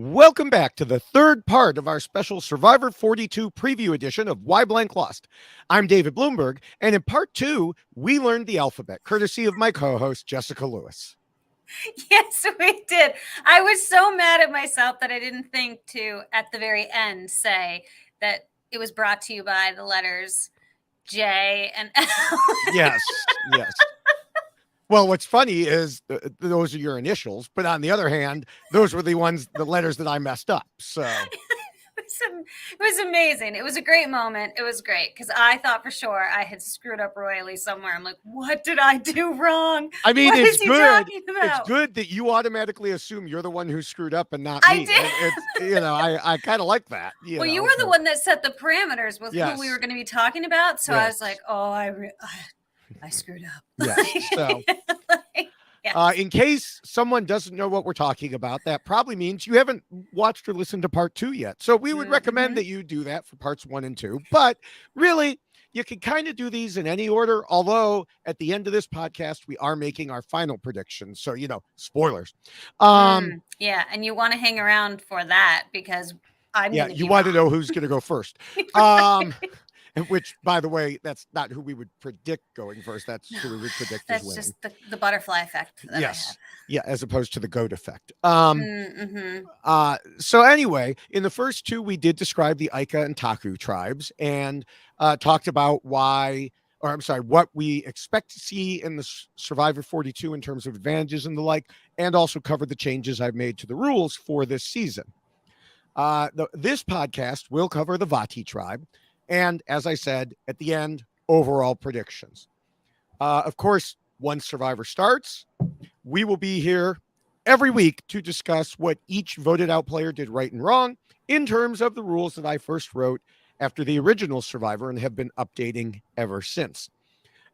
Welcome back to the third part of our special Survivor 42 preview edition of Why Blank Lost. I'm David Bloomberg, and in part 2, we learned the alphabet, courtesy of my co-host, Jessica Lewis. Yes, we did. I was so mad at myself that I didn't think to, at the very end, say that it was brought to you by the letters J and L. Yes. Well, what's funny is those are your initials, but on the other hand, those were the letters that I messed up. So it was amazing. It was a great moment. It was great because I thought for sure I had screwed up royally somewhere. I'm like, what did I do wrong? I mean, what it's is he good. talking about? It's good that you automatically assume you're the one who screwed up and not I me. did. I kind of like that. You were the one that set the parameters with Yes. who we were going to be talking about. So Yes. I was like, oh, I screwed up. Yes. So, yes. In case someone doesn't know what we're talking about, that probably means you haven't watched or listened to part 2 yet. So we would recommend that you do that for parts 1 and 2. But really, you can kind of do these in any order. Although at the end of this podcast, we are making our final predictions. So, spoilers. Yeah. And you want to hang around for that because you want to know who's going to go first. Which, by the way, that's not who we would predict going first. That's who we would predict as winning. That's just the butterfly effect. Yes. Yeah, as opposed to the goat effect. So anyway, in the first 2, we did describe the Aika and Taku tribes and talked about what we expect to see in the Survivor 42 in terms of advantages and the like, and also covered the changes I've made to the rules for this season. This podcast will cover the Vati tribe. And as I said, at the end, overall predictions. Of course, once Survivor starts, we will be here every week to discuss what each voted out player did right and wrong in terms of the rules that I first wrote after the original Survivor and have been updating ever since.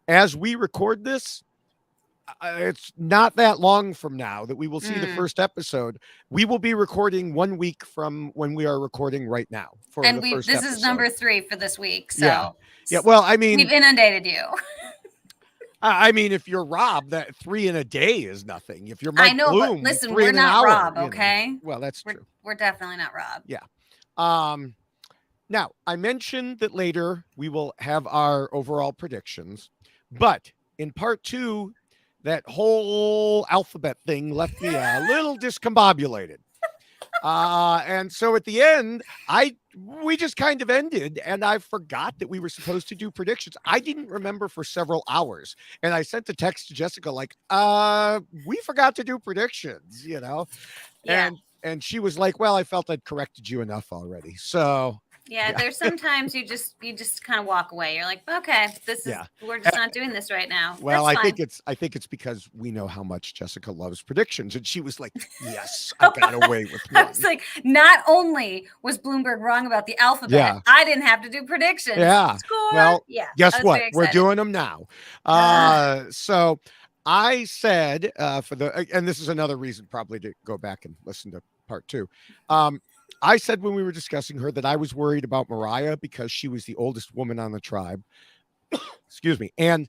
As we record this, it's not that long from now that we will see the first episode. We will be recording 1 week from when we are recording right now. This is number 3 for this week. So yeah. Well, I mean, we've inundated you. I mean, if you're Rob, that 3 in a day is nothing. If you're Mike Bloom, but listen, 3 we're in an not hour, Rob, okay? Well, that's true. We're definitely not Rob. Yeah. Now, I mentioned that later we will have our overall predictions, but in part 2, that whole alphabet thing left me a little discombobulated. And so at the end, we just kind of ended, and I forgot that we were supposed to do predictions. I didn't remember for several hours, and I sent a text to Jessica like, we forgot to do predictions, Yeah. And she was like, well, I felt I'd corrected you enough already. So yeah, there's sometimes you just kind of walk away. You're like, okay, we're just not doing this right now. Well, I think it's because we know how much Jessica loves predictions, and she was like, yes, I got away with one. I was like, not only was Bloomberg wrong about the alphabet, I didn't have to do predictions. Yeah. Score. Well, yeah. Guess what? We're doing them now. So I said and this is another reason probably to go back and listen to part 2. I said when we were discussing her that I was worried about Mariah because she was the oldest woman on the tribe. Excuse me. And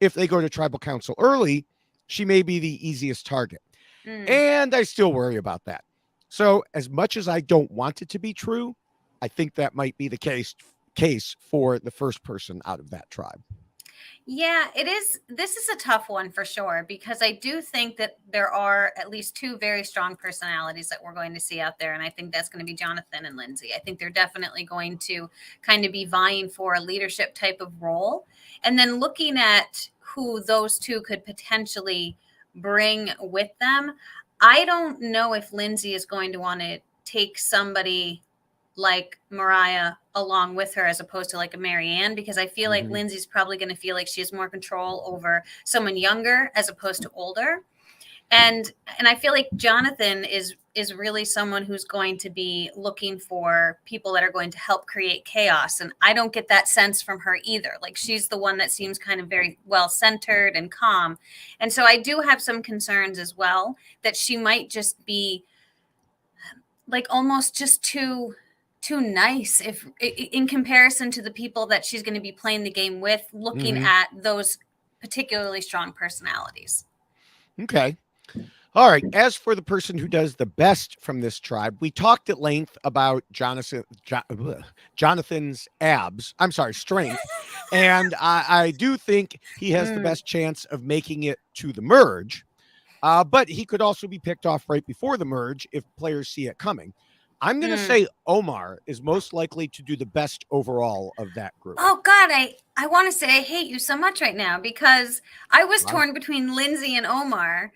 if they go to tribal council early, she may be the easiest target. And I still worry about that. So as much as I don't want it to be true, I think that might be the case for the first person out of that tribe. Yeah, it is. This is a tough one for sure, because I do think that there are at least 2 very strong personalities that we're going to see out there. And I think that's going to be Jonathan and Lindsay. I think they're definitely going to kind of be vying for a leadership type of role. And then looking at who those 2 could potentially bring with them, I don't know if Lindsay is going to want to take somebody like Mariah along with her as opposed to like a Marianne, because I feel like Lindsay's probably going to feel like she has more control over someone younger as opposed to older. And I feel like Jonathan is really someone who's going to be looking for people that are going to help create chaos. And I don't get that sense from her either. Like, she's the one that seems kind of very well centered and calm. And so I do have some concerns as well that she might just be like almost just too nice if in comparison to the people that she's going to be playing the game with, looking at those particularly strong personalities. Okay. All right. As for the person who does the best from this tribe, we talked at length about Jonathan's abs. I'm sorry, strength. And I do think he has the Mm, best chance of making it to the merge. But he could also be picked off right before the merge if players see it coming. I'm going to mm. say Omar is most likely to do the best overall of that group. Oh God, I want to say I hate you so much right now because I was Wow. torn between Lindsay and Omar.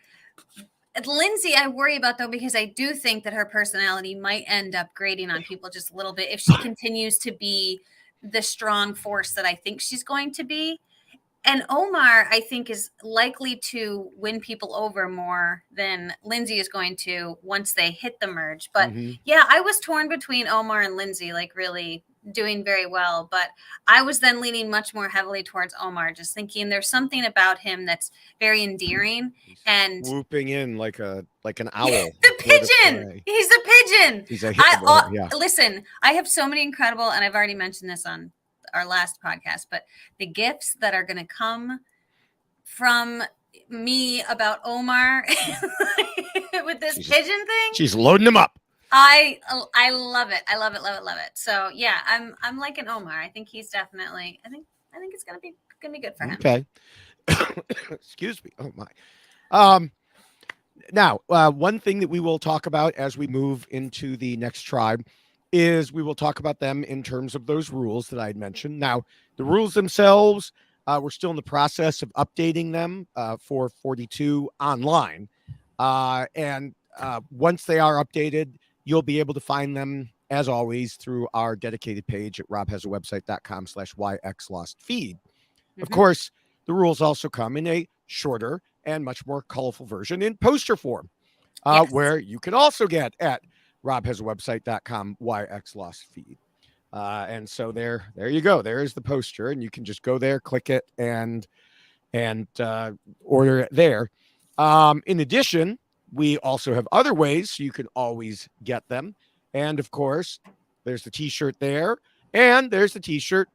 Lindsay, I worry about though because I do think that her personality might end up grating on people just a little bit if she continues to be the strong force that I think she's going to be. And Omar, I think, is likely to win people over more than Lindsay is going to once they hit the merge. But yeah, I was torn between Omar and Lindsay, like really doing very well. But I was then leaning much more heavily towards Omar, just thinking there's something about him that's very endearing. And Swooping in like an owl. the pigeon. He's the pigeon. He's a yeah. Listen, I have so many incredible, and I've already mentioned this on our last podcast, but the gifts that are going to come from me about Omar with this pigeon thing. She's loading them up. I love it. I love it. Love it. Love it. So yeah, I'm liking Omar. I think he's definitely. I think it's gonna be good for him. Okay. Excuse me. Oh my. Now, one thing that we will talk about as we move into the next tribe is we will talk about them in terms of those rules that I had mentioned. Now, the rules themselves, we're still in the process of updating them for 42 online. And once they are updated, you'll be able to find them, as always, through our dedicated page at robhasawebsite.com/yxlostfeed. Of course, the rules also come in a shorter and much more colorful version in poster form, where you can also get at robhasawebsite.com/yxlostfeed. And so there you go. There is the poster, and you can just go there, click it, and order it there. In addition, we also have other ways so you can always get them. And of course, there's the t-shirt there, and there's the t-shirt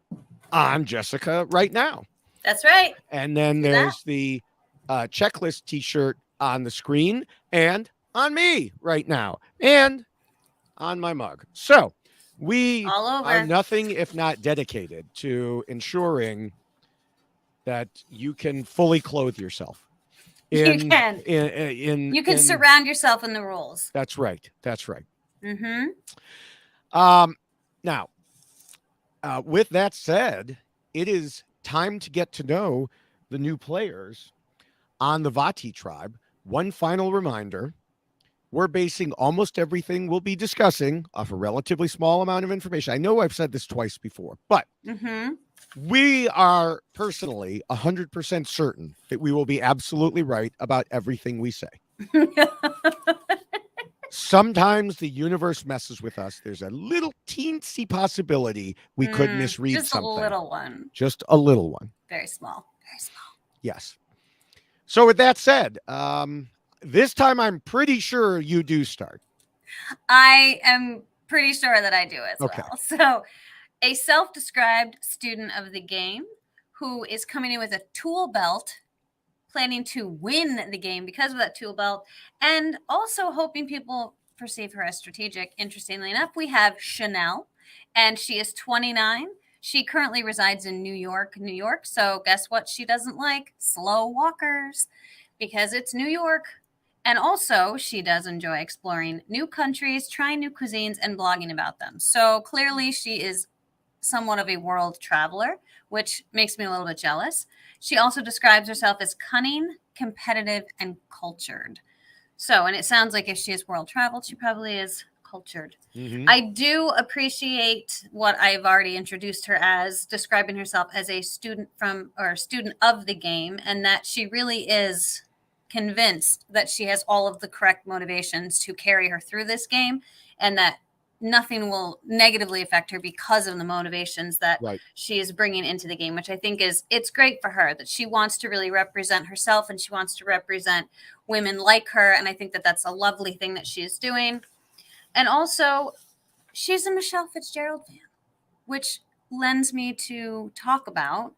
on Jessica right now. That's right. And then there's the checklist t-shirt on the screen and on me right now and on my mug. So we are nothing if not dedicated to ensuring that you can fully cothe yourself. You can surround yourself in the rules. That's right. That's right. Now, with that said, it is time to get to know the new players on the Vati tribe. One final reminder: we're basing almost everything we'll be discussing off a relatively small amount of information. I know I've said this twice before, but we are personally 100% certain that we will be absolutely right about everything we say. Sometimes the universe messes with us. There's a little teensy possibility we could misread just something. Just a little one. Just a little one. Very small. Very small. Yes. So with that said, this time I'm pretty sure you do start. I am pretty sure that I do as well. So a self-described student of the game who is coming in with a tool belt, planning to win the game because of that tool belt, and also hoping people perceive her as strategic. Interestingly enough, we have Chanelle, and she is 29. She currently resides in New York. So guess what she doesn't like? Slow walkers, because it's New York. And also, she does enjoy exploring new countries, trying new cuisines, and blogging about them. So clearly, she is somewhat of a world traveler, which makes me a little bit jealous. She also describes herself as cunning, competitive, and cultured. So, and it sounds like if she has world traveled, she probably is cultured. I do appreciate what I've already introduced her as, describing herself as a student of the game, and that she really is convinced that she has all of the correct motivations to carry her through this game, and that nothing will negatively affect her because of the motivations that she is bringing into the game, which I think it's great for her, that she wants to really represent herself and she wants to represent women like her. And I think that that's a lovely thing that she is doing. And also, she's a Michelle Fitzgerald fan, which lends me to talk about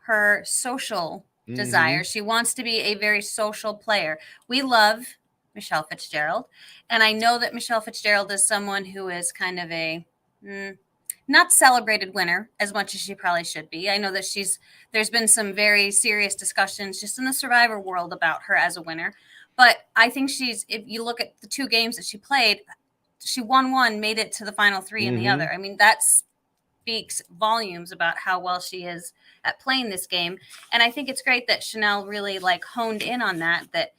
her social desire. She wants to be a very social player. We love Michelle Fitzgerald. And I know that Michelle Fitzgerald is someone who is kind of a not celebrated winner as much as she probably should be. I know that there's been some very serious discussions just in the Survivor world about her as a winner. But I think if you look at the 2 games that she played, she won one, made it to the final 3 in the other. I mean, that speaks volumes about how well she is at playing this game. And I think it's great that Chanelle really like honed in on that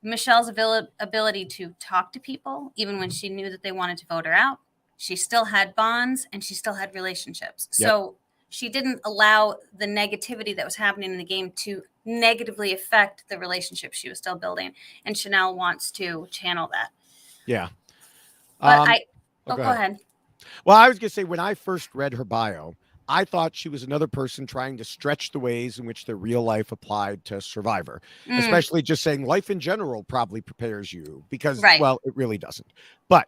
Michelle's ability to talk to people, even when she knew that they wanted to vote her out, she still had bonds and she still had relationships. Yep. So she didn't allow the negativity that was happening in the game to negatively affect the relationship she was still building. And Chanelle wants to channel that. Yeah. But go ahead. Well, I was going to say, when I first read her bio, I thought she was another person trying to stretch the ways in which the real life applied to Survivor, especially just saying life in general probably prepares you because, well, it really doesn't. But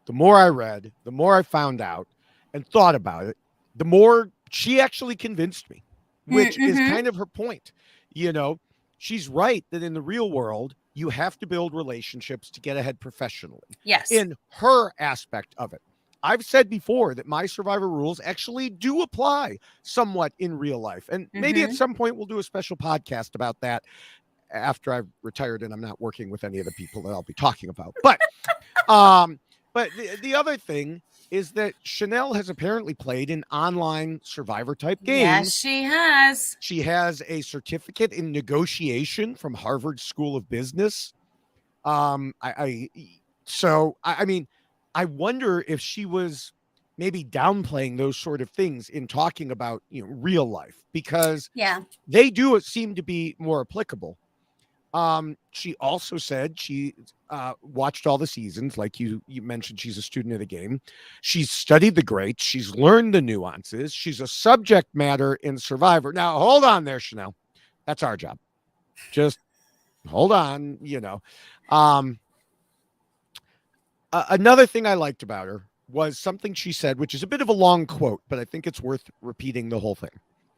the more I read, the more I found out and thought about it, the more she actually convinced me, which is kind of her point. You know, she's right that in the real world, you have to build relationships to get ahead professionally. Yes. In her aspect of it. I've said before that my Survivor rules actually do apply somewhat in real life. And maybe at some point we'll do a special podcast about that after I've retired and I'm not working with any of the people that I'll be talking about. But the other thing is that Chanelle has apparently played in online Survivor type games. Yes, she has. She has a certificate in negotiation from Harvard School of Business. I mean, I wonder if she was maybe downplaying those sort of things in talking about, real life, because they do seem to be more applicable. She also said she watched all the seasons, like you mentioned. She's a student of the game. She's studied the greats. She's learned the nuances. She's a subject matter in Survivor. Now, hold on there, Chanelle. That's our job. Just hold on, Another thing I liked about her was something she said, which is a bit of a long quote, but I think it's worth repeating the whole thing.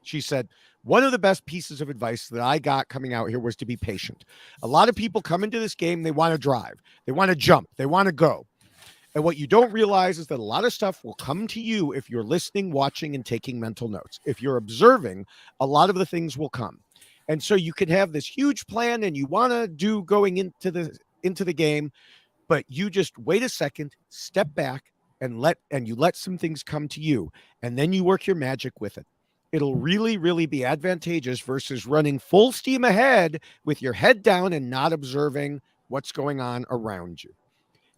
She said, one of the best pieces of advice that I got coming out here was to be patient. A lot of people come into this game, they want to drive, they want to jump, they want to go. And what you don't realize is that a lot of stuff will come to you if you're listening, watching, and taking mental notes. If you're observing, a lot of the things will come. And so you could have this huge plan and you want to do going into the game, but you just wait a second, step back, and you let some things come to you, and then you work your magic with it. It'll really, really be advantageous versus running full steam ahead with your head down and not observing what's going on around you.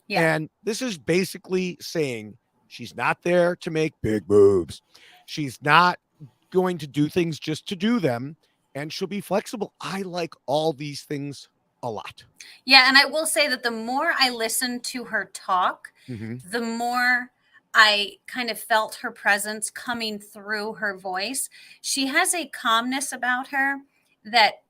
Yeah. And this is basically saying she's not there to make big moves. She's not going to do things just to do them, and she'll be flexible. I like all these things a lot. Yeah, and I will say that the more I listened to her talk, the more I kind of felt her presence coming through her voice. She has a calmness about her that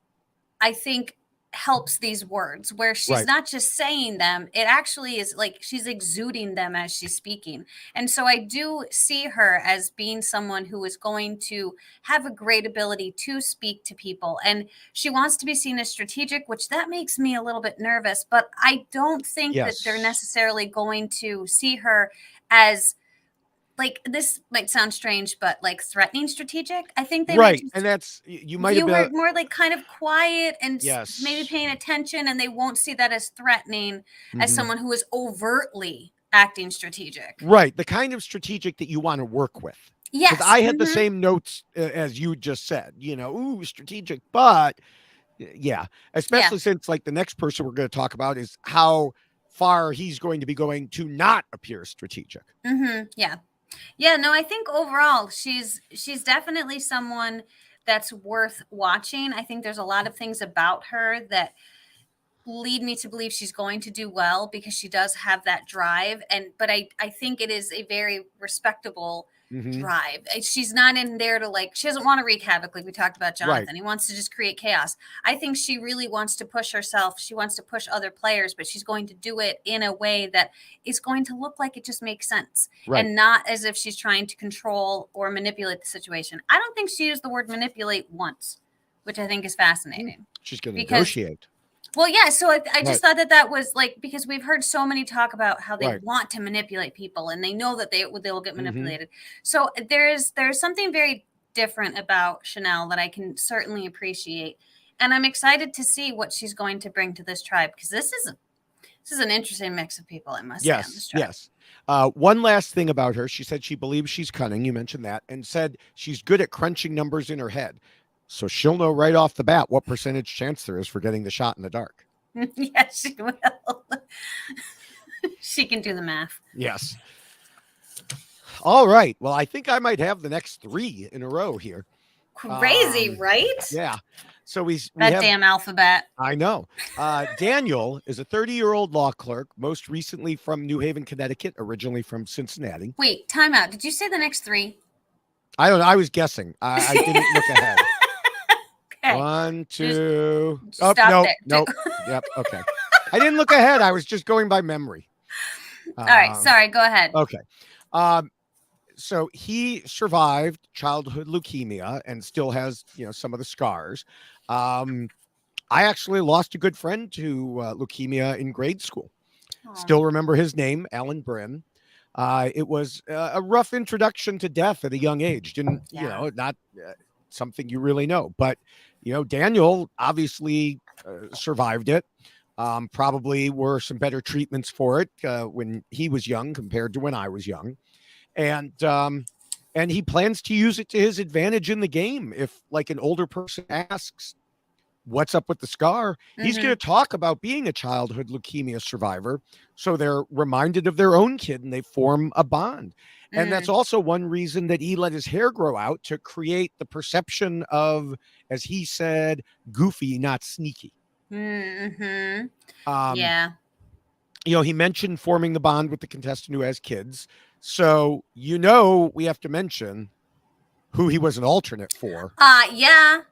I think helps these words, where she's not just saying them, it actually is like she's exuding them as she's speaking. And so I do see her as being someone who is going to have a great ability to speak to people, and she wants to be seen as strategic, which that makes me a little bit nervous, but I don't think that they're necessarily going to see her as, like, this might sound strange, but like threatening strategic. I think they might, and that's, you might have been more like kind of quiet and maybe paying attention, and they won't see that as threatening as someone who is overtly acting strategic. Right, the kind of strategic that you want to work with. Yes, I had the same notes as you just said. Ooh, strategic, but especially since, like, the next person we're going to talk about is how far he's going to be going to not appear strategic. Yeah, no, I think overall she's definitely someone that's worth watching. I think there's a lot of things about her that lead me to believe she's going to do well because she does have that drive. But I think it is a very respectable drive. She's not in there to, like, she doesn't want to wreak havoc like we talked about Jonathan. He wants to just create chaos. I think she really wants to push herself. She wants to push other players, but she's going to do it in a way that is going to look like it just makes sense and not as if she's trying to control or manipulate the situation. I don't think she used the word manipulate once, which I think is fascinating. She's going to negotiate. Well, yeah. So I Right. just thought that was like, because we've heard so many talk about how they Right. want to manipulate people and they know that they will get Mhm. manipulated. So there's something very different about Chanelle that I can certainly appreciate, and I'm excited to see what she's going to bring to this tribe, because this is an interesting mix of people, I must say, on this Yes, tribe. yes. One last thing about her. She said she believes she's cunning. You mentioned that, and said she's good at crunching numbers in her head. So she'll know right off the bat what percentage chance there is for getting the shot in the dark. Yes, she will. She can do the math. Yes. All right. Well, I think I might have the next 3 in a row here. Crazy, right? Yeah. So we That have, damn alphabet. I know. Daniel is a 30-year-old law clerk, most recently from New Haven, Connecticut, originally from Cincinnati. Wait, time out. Did you say the next 3? I don't know. I was guessing. I didn't look ahead. Okay. 1, 2. Stop nope, there. nope. Yep. Okay. I didn't look ahead. I was just going by memory. All right. Sorry. Go ahead. Okay. So he survived childhood leukemia and still has, some of the scars. I actually lost a good friend to leukemia in grade school. Still remember his name, Alan Brin. It was a rough introduction to death at a young age. Didn't, not something you really know. But, Daniel obviously survived it. Probably were some better treatments for it when he was young compared to when I was young. And he plans to use it to his advantage in the game. If like an older person asks, what's up with the scar? He's going to talk about being a childhood leukemia survivor. So they're reminded of their own kid and they form a bond. And that's also one reason that he let his hair grow out, to create the perception of, as he said, goofy, not sneaky. Yeah. He mentioned forming the bond with the contestant who has kids. So, we have to mention who he was an alternate for. Yeah.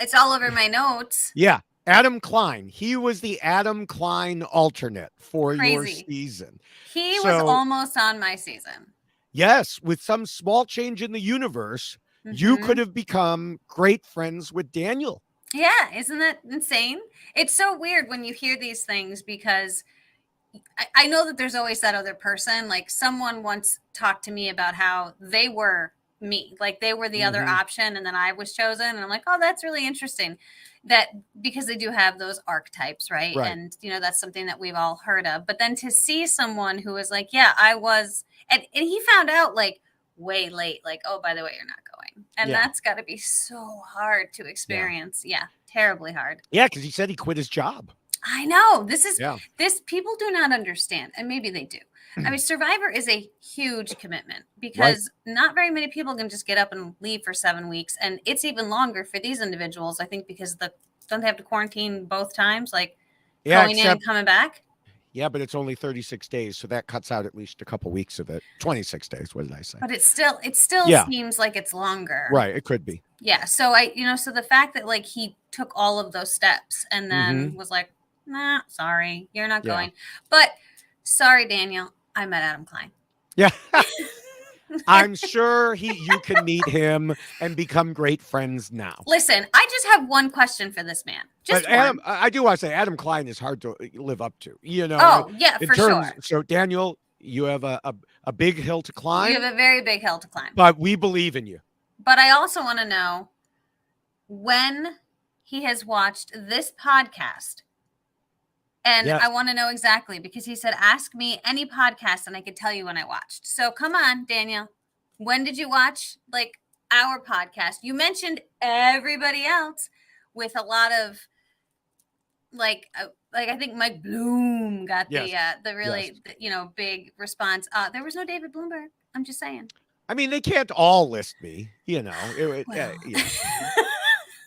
It's all over my notes. Yeah. Adam Klein. He was the Adam Klein alternate for your season. He was almost on my season. Yes. With some small change in the universe, you could have become great friends with Daniel. Yeah. Isn't that insane? It's so weird when you hear these things, because I know that there's always that other person. Like, someone once talked to me about how they were me, like they were the other option, and then I was chosen, and I'm like, oh, that's really interesting, that because they do have those archetypes, right? And that's something that we've all heard of. But then to see someone who was like, yeah, I was, and he found out like way late, like, oh, by the way, you're not going, and that's got to be so hard to experience. Yeah, terribly hard. Yeah, because he said he quit his job. I know. This people do not understand, and maybe they do. I mean, Survivor is a huge commitment, because not very many people can just get up and leave for 7 weeks. And it's even longer for these individuals, I think, because don't they have to quarantine both times, like going in and coming back? Yeah, but it's only 36 days. So that cuts out at least a couple weeks of it. 26 days. What did I say? But it still seems like it's longer. Right. It could be. Yeah. So so the fact that like he took all of those steps and then was like, nah, sorry, you're not going. But sorry, Daniel, I met Adam Klein. Yeah. I'm sure you can meet him and become great friends now. Listen, I just have one question for this man. Adam, I do want to say Adam Klein is hard to live up to. Oh, yeah, for sure. So, Daniel, you have a big hill to climb. You have a very big hill to climb. But we believe in you. But I also want to know when he has watched this podcast. And I want to know exactly, because he said, ask me any podcast and I could tell you when I watched. So come on, Daniel. When did you watch like our podcast? You mentioned everybody else with a lot of like I think Mike Bloom got the really, big response. There was no David Bloomberg. I'm just saying. I mean, they can't all list me,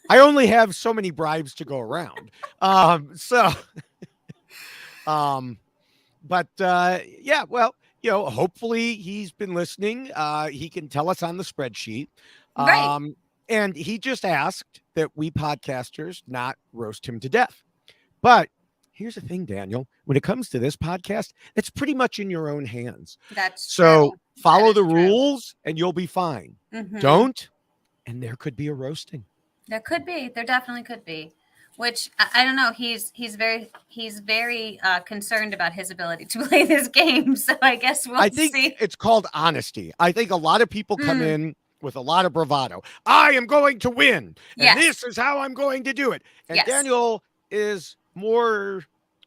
I only have so many bribes to go around. Hopefully he's been listening. He can tell us on the spreadsheet. Right. And he just asked that we podcasters not roast him to death. But here's the thing, Daniel, when it comes to this podcast, it's pretty much in your own hands. That's so true. Follow the rules and you'll be fine. Don't, and there could be a roasting. There could be. There definitely could be. which I don't know. He's very concerned about his ability to play this game. So I guess we'll I think see. it's called honesty. I think a lot of people come Mm, in with a lot of bravado. I am going to win, and yes, this is how I'm going to do it. And yes, Daniel is more,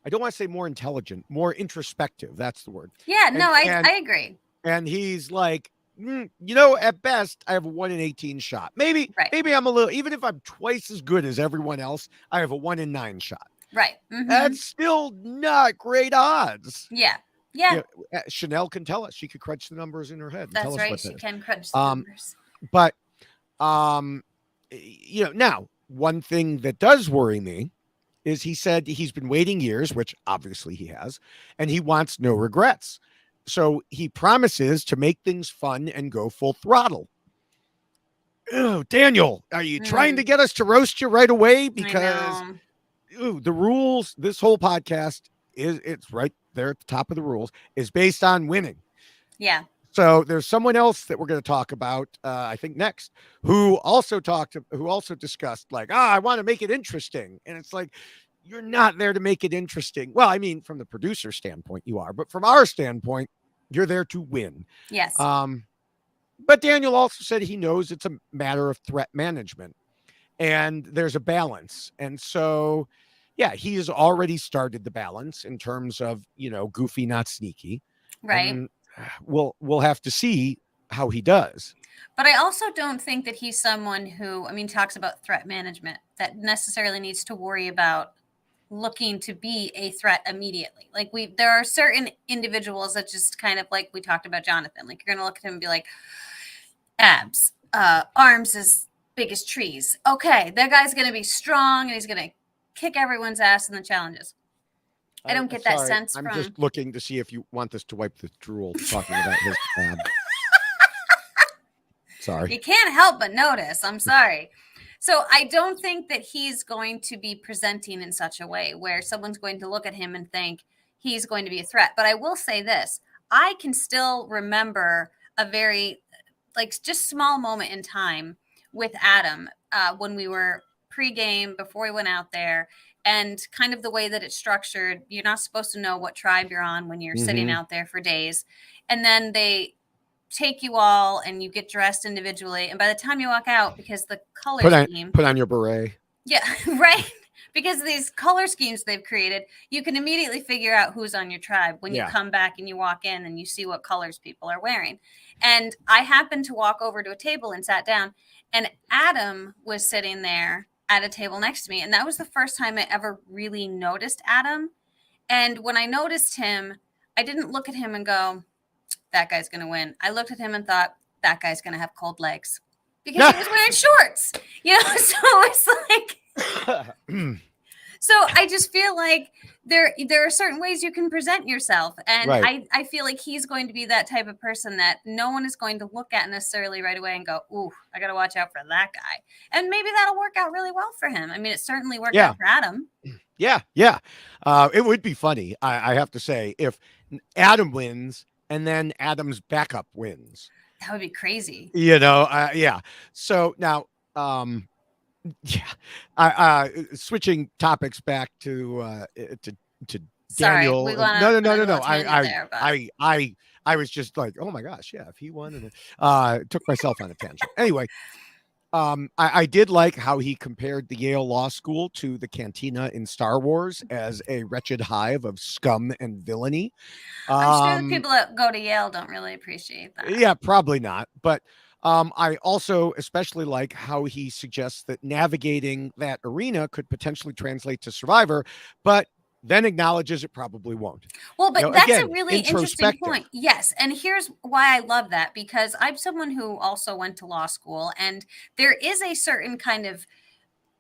I don't want to say more intelligent, more introspective. That's the word. yeah. And No, I agree. and he's like, you know, at best, I have a 1 in 18 shot. Right, Maybe I'm a little, even if I'm twice as good as everyone else, I have a 1 in 9 shot. right. That's still not great odds. Yeah, yeah. Yeah, Chanelle can tell us. She could crunch the numbers in her head and tell That's us right. what She that is. can crunch the Um, numbers. but you know, now one thing that does worry me is he said he's been waiting years, which obviously he has, and he wants no regrets. So he promises to make things fun and go full throttle. Oh, Daniel, are you trying to Mm, get us to roast you right away? I Because know. the rules, this whole podcast it's right there at the top of the rules, is based on winning. Yeah. So there's someone else that we're going to talk about, I think next, who also discussed like, I want to make it interesting, and it's like, you're not there to make it interesting. Well, I mean, from the producer standpoint, you are, but from our standpoint, you're there to win. Yes. But Daniel also said he knows it's a matter of threat management, and there's a balance, and so. Yeah, he has already started the balance in terms of, goofy, not sneaky. Right. And we'll have to see how he does. But I also don't think that he's someone who, I mean, talks about threat management that necessarily needs to worry about looking to be a threat immediately. Like there are certain individuals that just kind of like we talked about Jonathan. Like you're gonna look at him and be like, abs, arms as big as trees. Okay, that guy's gonna be strong and he's gonna kick everyone's ass in the challenges. I don't get that Sorry, sense I'm from. just looking to see if you want this to wipe the drool talking about his ab. Sorry. You can't help but notice. I'm sorry. So I don't think that he's going to be presenting in such a way where someone's going to look at him and think he's going to be a threat. But I will say this, I can still remember a very like just small moment in time with Adam when we were pregame before we went out there, and kind of the way that it's structured. You're not supposed to know what tribe you're on when you're sitting out there for days, and then they take you all and you get dressed individually, and by the time you walk out, because the color scheme, put on your beret. yeah, right, because of these color schemes they've created, you can immediately figure out who's on your tribe when you come back and you walk in and you see what colors people are wearing. And I happened to walk over to a table and sat down, and Adam was sitting there at a table next to me, and that was the first time I ever really noticed Adam. And when I noticed him, I didn't look at him and go, that guy's going to win. I looked at him and thought, that guy's going to have cold legs, because he was wearing shorts, so it's like, so I just feel like there are certain ways you can present yourself. And right. I feel like he's going to be that type of person that no one is going to look at necessarily right away and go, ooh, I got to watch out for that guy. And maybe that'll work out really well for him. I mean, it certainly worked out for Adam. Yeah. It would be funny, I have to say, if Adam wins and then Adam's backup wins. That would be crazy. Yeah. So now, switching topics back to Sorry, Daniel. we No. I was just like, oh my gosh, yeah, if he won, and took myself on a tangent. Anyway, I did like how he compared the Yale Law School to the cantina in Star Wars as a wretched hive of scum and villainy. I'm sure the people that go to Yale don't really appreciate that. Yeah, probably not. But I also especially like how he suggests that navigating that arena could potentially translate to Survivor, but then acknowledges it probably won't. Well, but that's again, a really interesting point. Yes. And here's why I love that, because I'm someone who also went to law school, and there is a certain kind of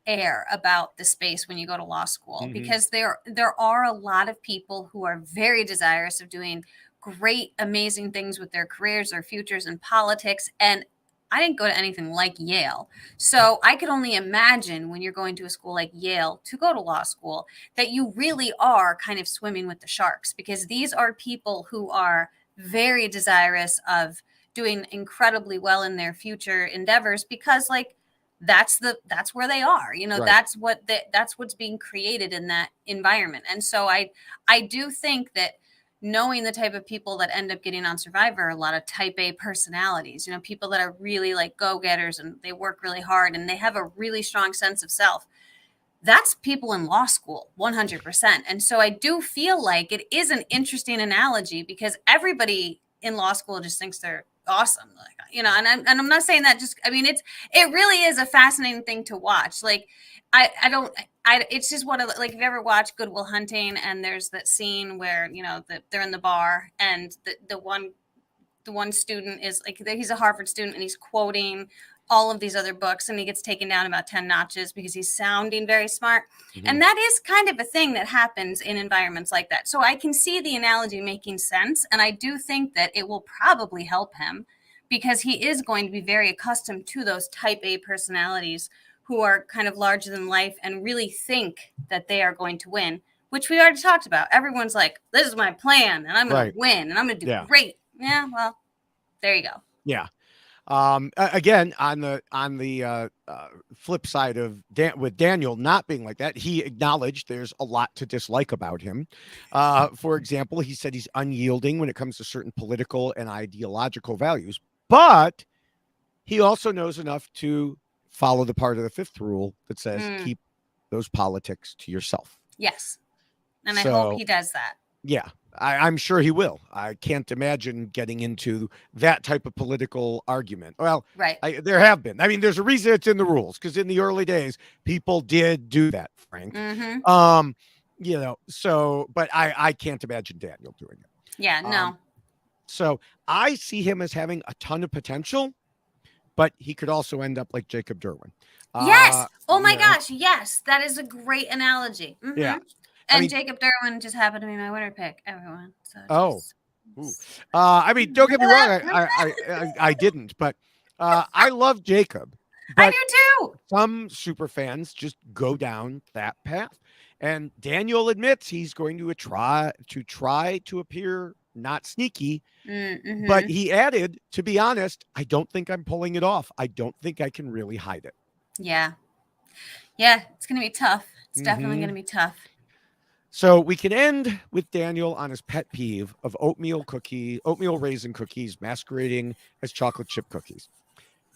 air about the space when you go to law school, because there are a lot of people who are very desirous of doing great, amazing things with their careers or futures in politics. And I didn't go to anything like Yale. So I could only imagine when you're going to a school like Yale to go to law school that you really are kind of swimming with the sharks, because these are people who are very desirous of doing incredibly well in their future endeavors, because like that's where they are, Right. that's what's being created in that environment. And so I do think that knowing the type of people that end up getting on Survivor, a lot of type A personalities, people that are really like go-getters and they work really hard and they have a really strong sense of self. That's people in law school, 100%. And so I do feel like it is an interesting analogy because everybody in law school just thinks they're awesome. Like, and I'm not saying that it really is a fascinating thing to watch. Like, it's just one of like, if you ever watch Good Will Hunting and there's that scene where, they're in the bar and the one student is like, he's a Harvard student and he's quoting all of these other books and he gets taken down about 10 notches because he's sounding very smart. Mm-hmm. And that is kind of a thing that happens in environments like that. So I can see the analogy making sense. And I do think that it will probably help him because he is going to be very accustomed to those type A personalities who are kind of larger than life and really think that they are going to win, which we already talked about. Everyone's like, this is my plan and I'm going to win and I'm going to do great. Yeah, well, there you go. Yeah. Again, on the flip side of with Daniel not being like that, he acknowledged there's a lot to dislike about him. For example, he said he's unyielding when it comes to certain political and ideological values, but he also knows enough to follow the part of the fifth rule that says keep those politics to yourself. Yes. And I hope he does that. Yeah. I'm sure he will. I can't imagine getting into that type of political argument. Well, right. There have been. I mean, there's a reason it's in the rules because in the early days, people did do that, Frank. Mm-hmm. But I can't imagine Daniel doing it. Yeah, no. So I see him as having a ton of potential, but he could also end up like Jacob Derwin. Yes. Oh my gosh. Yes. That is a great analogy. Mm-hmm. Yeah. And Jacob Derwin just happened to be my winner pick, everyone. So don't get me wrong. I didn't, but I love Jacob. I do too. Some super fans just go down that path. And Daniel admits he's going to try to appear not sneaky. Mm-hmm. But he added, to be honest, I don't think I'm pulling it off. I don't think I can really hide it. Yeah. Yeah, it's going to be tough. It's definitely going to be tough. So we can end with Daniel on his pet peeve of oatmeal raisin cookies masquerading as chocolate chip cookies.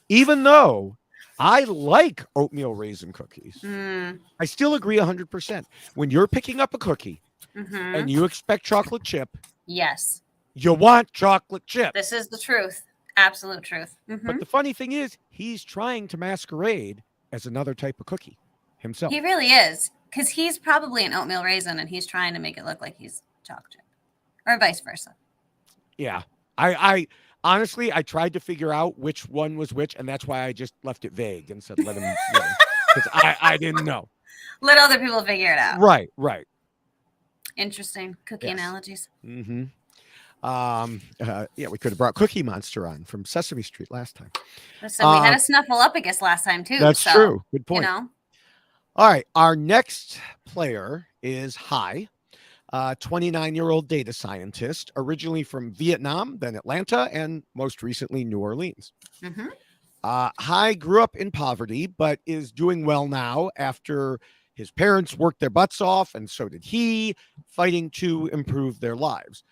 Even though I like oatmeal raisin cookies, I still agree 100%. When you're picking up a cookie and you expect chocolate chip, yes, you want chocolate chip. This is the truth. Absolute truth. But the funny thing is, he's trying to masquerade as another type of cookie himself. He really is. Because he's probably an oatmeal raisin and he's trying to make it look like he's chocolate chip or vice versa. Yeah. I honestly, I tried to figure out which one was which. And that's why I just left it vague and said, let him know. Because I didn't know. Let other people figure it out. Right. Interesting. Cookie analogies. Mm-hmm. We could have brought Cookie Monster on from Sesame Street last time. Listen, we had a snuffle up, I guess, last time too. That's true. Good point. All right. Our next player is Hai, 29-year-old data scientist, originally from Vietnam, then Atlanta, and most recently New Orleans. Hai grew up in poverty, but is doing well now after his parents worked their butts off, and so did he, fighting to improve their lives.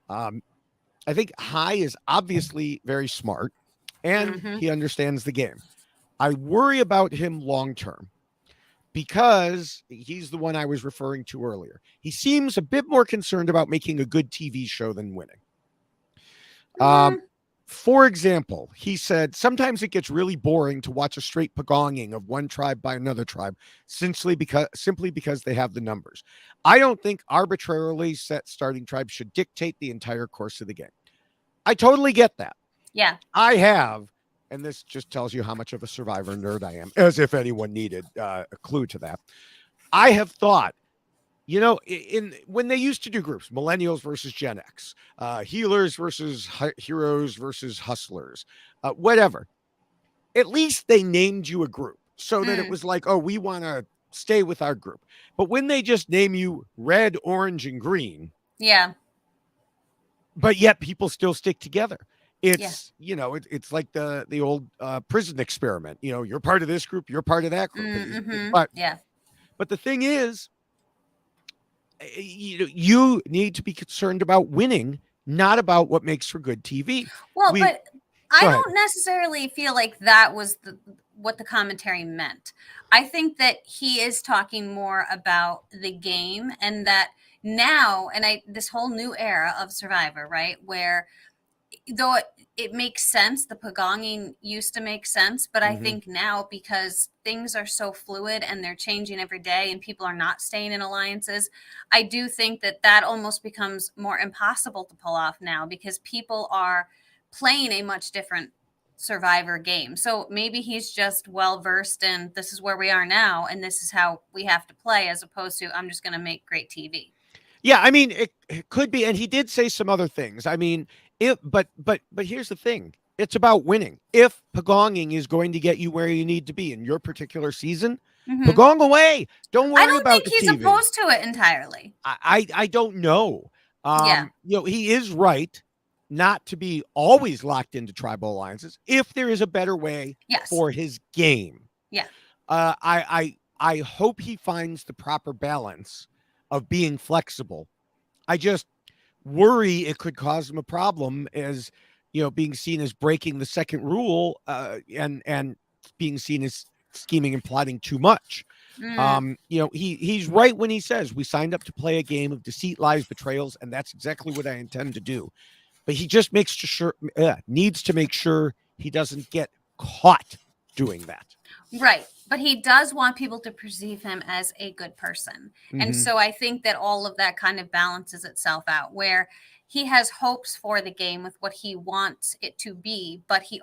I think Hai is obviously very smart, and he understands the game. I worry about him long-term, because he's the one I was referring to earlier. He seems a bit more concerned about making a good TV show than winning. For example, he said, sometimes it gets really boring to watch a straight pagonging of one tribe by another tribe simply because they have the numbers. I don't think arbitrarily set starting tribes should dictate the entire course of the game. I totally get that. Yeah. I have. And this just tells you how much of a Survivor nerd I am, as if anyone needed a clue to that. I have thought, when they used to do groups, millennials versus Gen X, healers versus heroes versus hustlers, whatever, at least they named you a group so that it was like, oh, we want to stay with our group. But when they just name you red, orange, and green, yeah, but yet people still stick together. Yeah. It's, it's like the old prison experiment. You're part of this group, you're part of that group. Mm-hmm. But Yeah. but the thing is, you need to be concerned about winning, not about what makes for good TV. Well, We but I Go ahead. don't necessarily feel like that was what the commentary meant. I think that he is talking more about the game, and that now, and this whole new era of Survivor, right? Where though it makes sense, the pagonging used to make sense, but I Hmm. think now, because things are so fluid and they're changing every day and people are not staying in alliances, I do think that almost becomes more impossible to pull off now, because people are playing a much different Survivor game. So maybe he's just well versed in, this is where we are now and this is how we have to play, as opposed to, I'm just going to make great TV. Yeah, I mean, it could be, and he did say some other things. I mean, but here's the thing: it's about winning. If pagonging is going to get you where you need to be in your particular season, Mm-hmm. pagong away. Don't I worry don't about think the he's TV. opposed to it entirely. I don't know. Yeah. He is right not to be always locked into tribal alliances if there is a better way Yes. for his game. Yeah. I hope he finds the proper balance of being flexible. I just worry it could cause him a problem as being seen as breaking the second rule, and being seen as scheming and plotting too much. Mm, He's right when he says we signed up to play a game of deceit, lies, betrayals, and that's exactly what I intend to do. But he just needs to make sure he doesn't get caught doing that. right. But he does want people to perceive him as a good person. And Mm-hmm. so I think that all of that kind of balances itself out, where he has hopes for the game with what he wants it to be, but he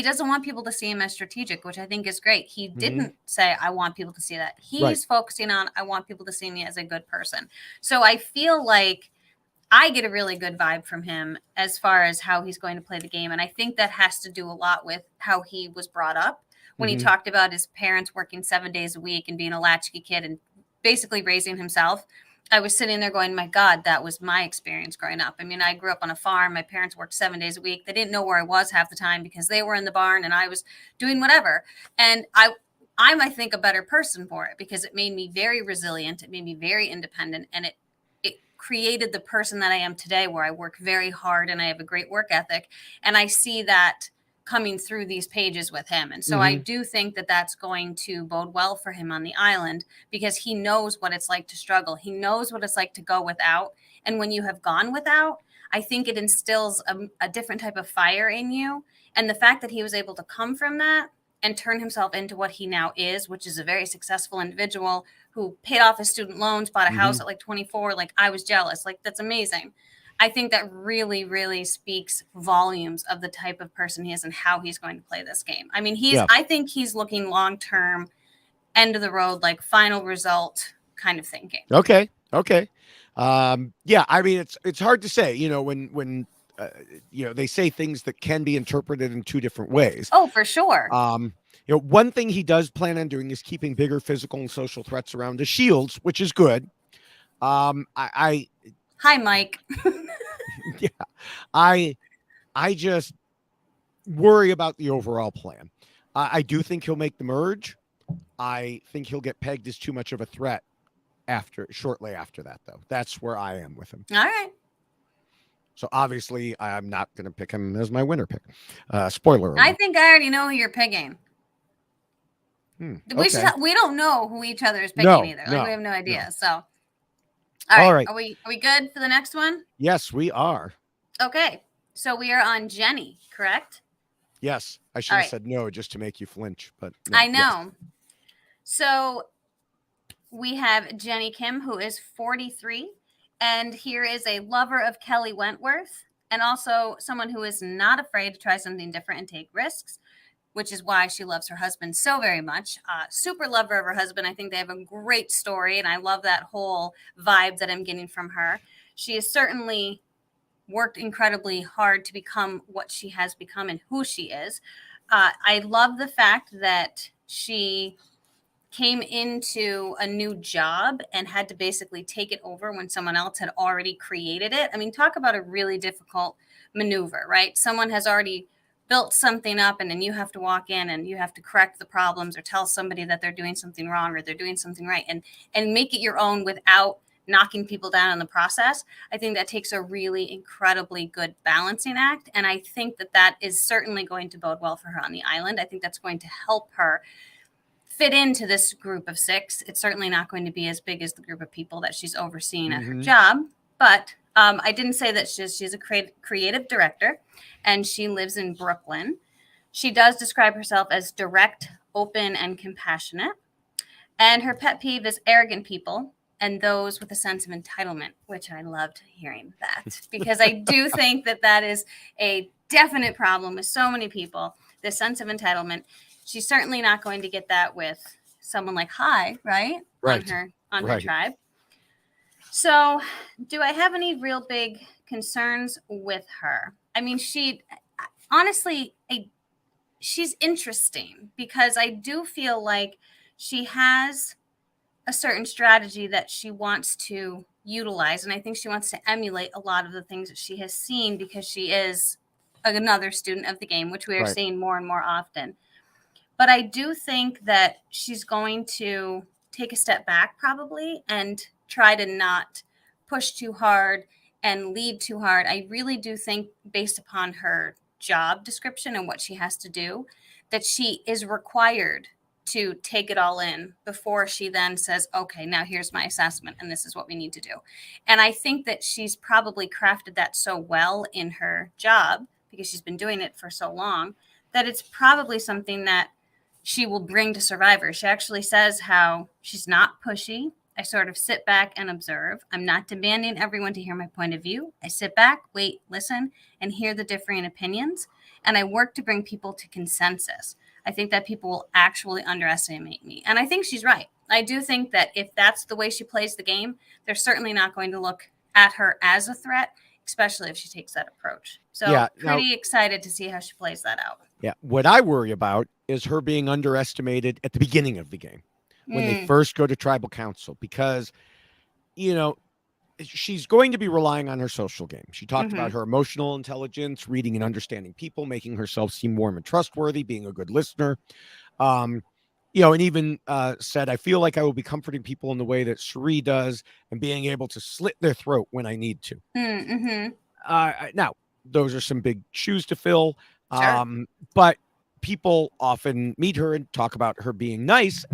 doesn't want people to see him as strategic, which I think is great. He Mm-hmm. didn't say, I want people to see that. Right. He's focusing on, I want people to see me as a good person. So I feel like I get a really good vibe from him as far as how he's going to play the game. And I think that has to do a lot with how he was brought up. When he Mm-hmm. talked about his parents working 7 days a week and being a latchkey kid and basically raising himself, I was sitting there going, my God, that was my experience growing up. I mean, I grew up on a farm. My parents worked 7 days a week. They didn't know where I was half the time because they were in the barn and I was doing whatever. And I'm, I think, a better person for it, because it made me very resilient. It made me very independent, and it created the person that I am today, where I work very hard and I have a great work ethic. And I see that coming through these pages with him. And so I Mm-hmm. do think that that's going to bode well for him on the island, because he knows what it's like to struggle. He knows what it's like to go without. And when you have gone without, I think it instills a different type of fire in you. And the fact that he was able to come from that and turn himself into what he now is, which is a very successful individual who paid off his student loans, bought a Mm-hmm. house at like 24. Like, I was jealous. Like, that's amazing. I think that really, really speaks volumes of the type of person he is and how he's going to play this game. I mean, Yeah. I think he's looking long term, end of the road, like final result kind of thinking. Okay. Okay. Yeah. I mean, it's hard to say. When they say things that can be interpreted in two different ways. Oh, for sure. One thing he does plan on doing is keeping bigger physical and social threats around his shields, which is good. I Hi, Mike. yeah, I I just worry about the overall plan. I do think he'll make the merge. I think he'll get pegged as too much of a threat shortly after that, though. That's where I am with him. All right. So obviously, I'm not going to pick him as my winner pick. Spoiler alert. I think I already know who you're picking. Okay. We don't know who each other is picking No, either. Like, no, we have no idea. no. So, all All right. right. Are we good for the next one? Yes, we are. Okay. So we are on Jenny, correct? Yes, I should All have right. said no just to make you flinch, but no, I yes. know. So we have Jenny Kim, who is 43, and here is a lover of Kelly Wentworth, and also someone who is not afraid to try something different and take risks, which is why she loves her husband so very much. Super lover of her husband. I think they have a great story, and I love that whole vibe that I'm getting from her. She has certainly worked incredibly hard to become what she has become and who she is. I love the fact that she came into a new job and had to basically take it over when someone else had already created it. I mean, talk about a really difficult maneuver, right? Someone has already built something up, and then you have to walk in and you have to correct the problems or tell somebody that they're doing something wrong or they're doing something right, and make it your own without knocking people down in the process. I think that takes a really incredibly good balancing act. And I think that that is certainly going to bode well for her on the island. I think that's going to help her fit into this group of 6. It's certainly not going to be as big as the group of people that she's overseeing at her job. But I didn't say that she's a creative director, and she lives in Brooklyn. She does describe herself as direct, open, and compassionate. And her pet peeve is arrogant people and those with a sense of entitlement, which I loved hearing that, because I do think that that is a definite problem with so many people, this sense of entitlement. She's certainly not going to get that with someone like Hai, right? On her tribe. So do I have any real big concerns with her? I mean, honestly, she's interesting because I do feel like she has a certain strategy that she wants to utilize. And I think she wants to emulate a lot of the things that she has seen because she is another student of the game, which we are seeing more and more often. But I do think that she's going to take a step back probably and try to not push too hard and lead too hard. I really do think, based upon her job description and what she has to do, that she is required to take it all in before she then says, okay, now here's my assessment and this is what we need to do. And I think that she's probably crafted that so well in her job because she's been doing it for so long that it's probably something that she will bring to Survivor. She actually says how she's not pushy. I sort of sit back and observe. I'm not demanding everyone to hear my point of view. I sit back, wait, listen, and hear the differing opinions. And I work to bring people to consensus. I think that people will actually underestimate me. And I think she's right. I do think that if that's the way she plays the game, they're certainly not going to look at her as a threat, especially if she takes that approach. So pretty excited to see how she plays that out. Yeah. What I worry about is her being underestimated at the beginning of the game when they first go to tribal council, because, she's going to be relying on her social game. She talked about her emotional intelligence, reading and understanding people, making herself seem warm and trustworthy, being a good listener. And even said, I feel like I will be comforting people in the way that Cherie does and being able to slit their throat when I need to. Now, those are some big shoes to fill. Sure. But people often meet her and talk about her being nice.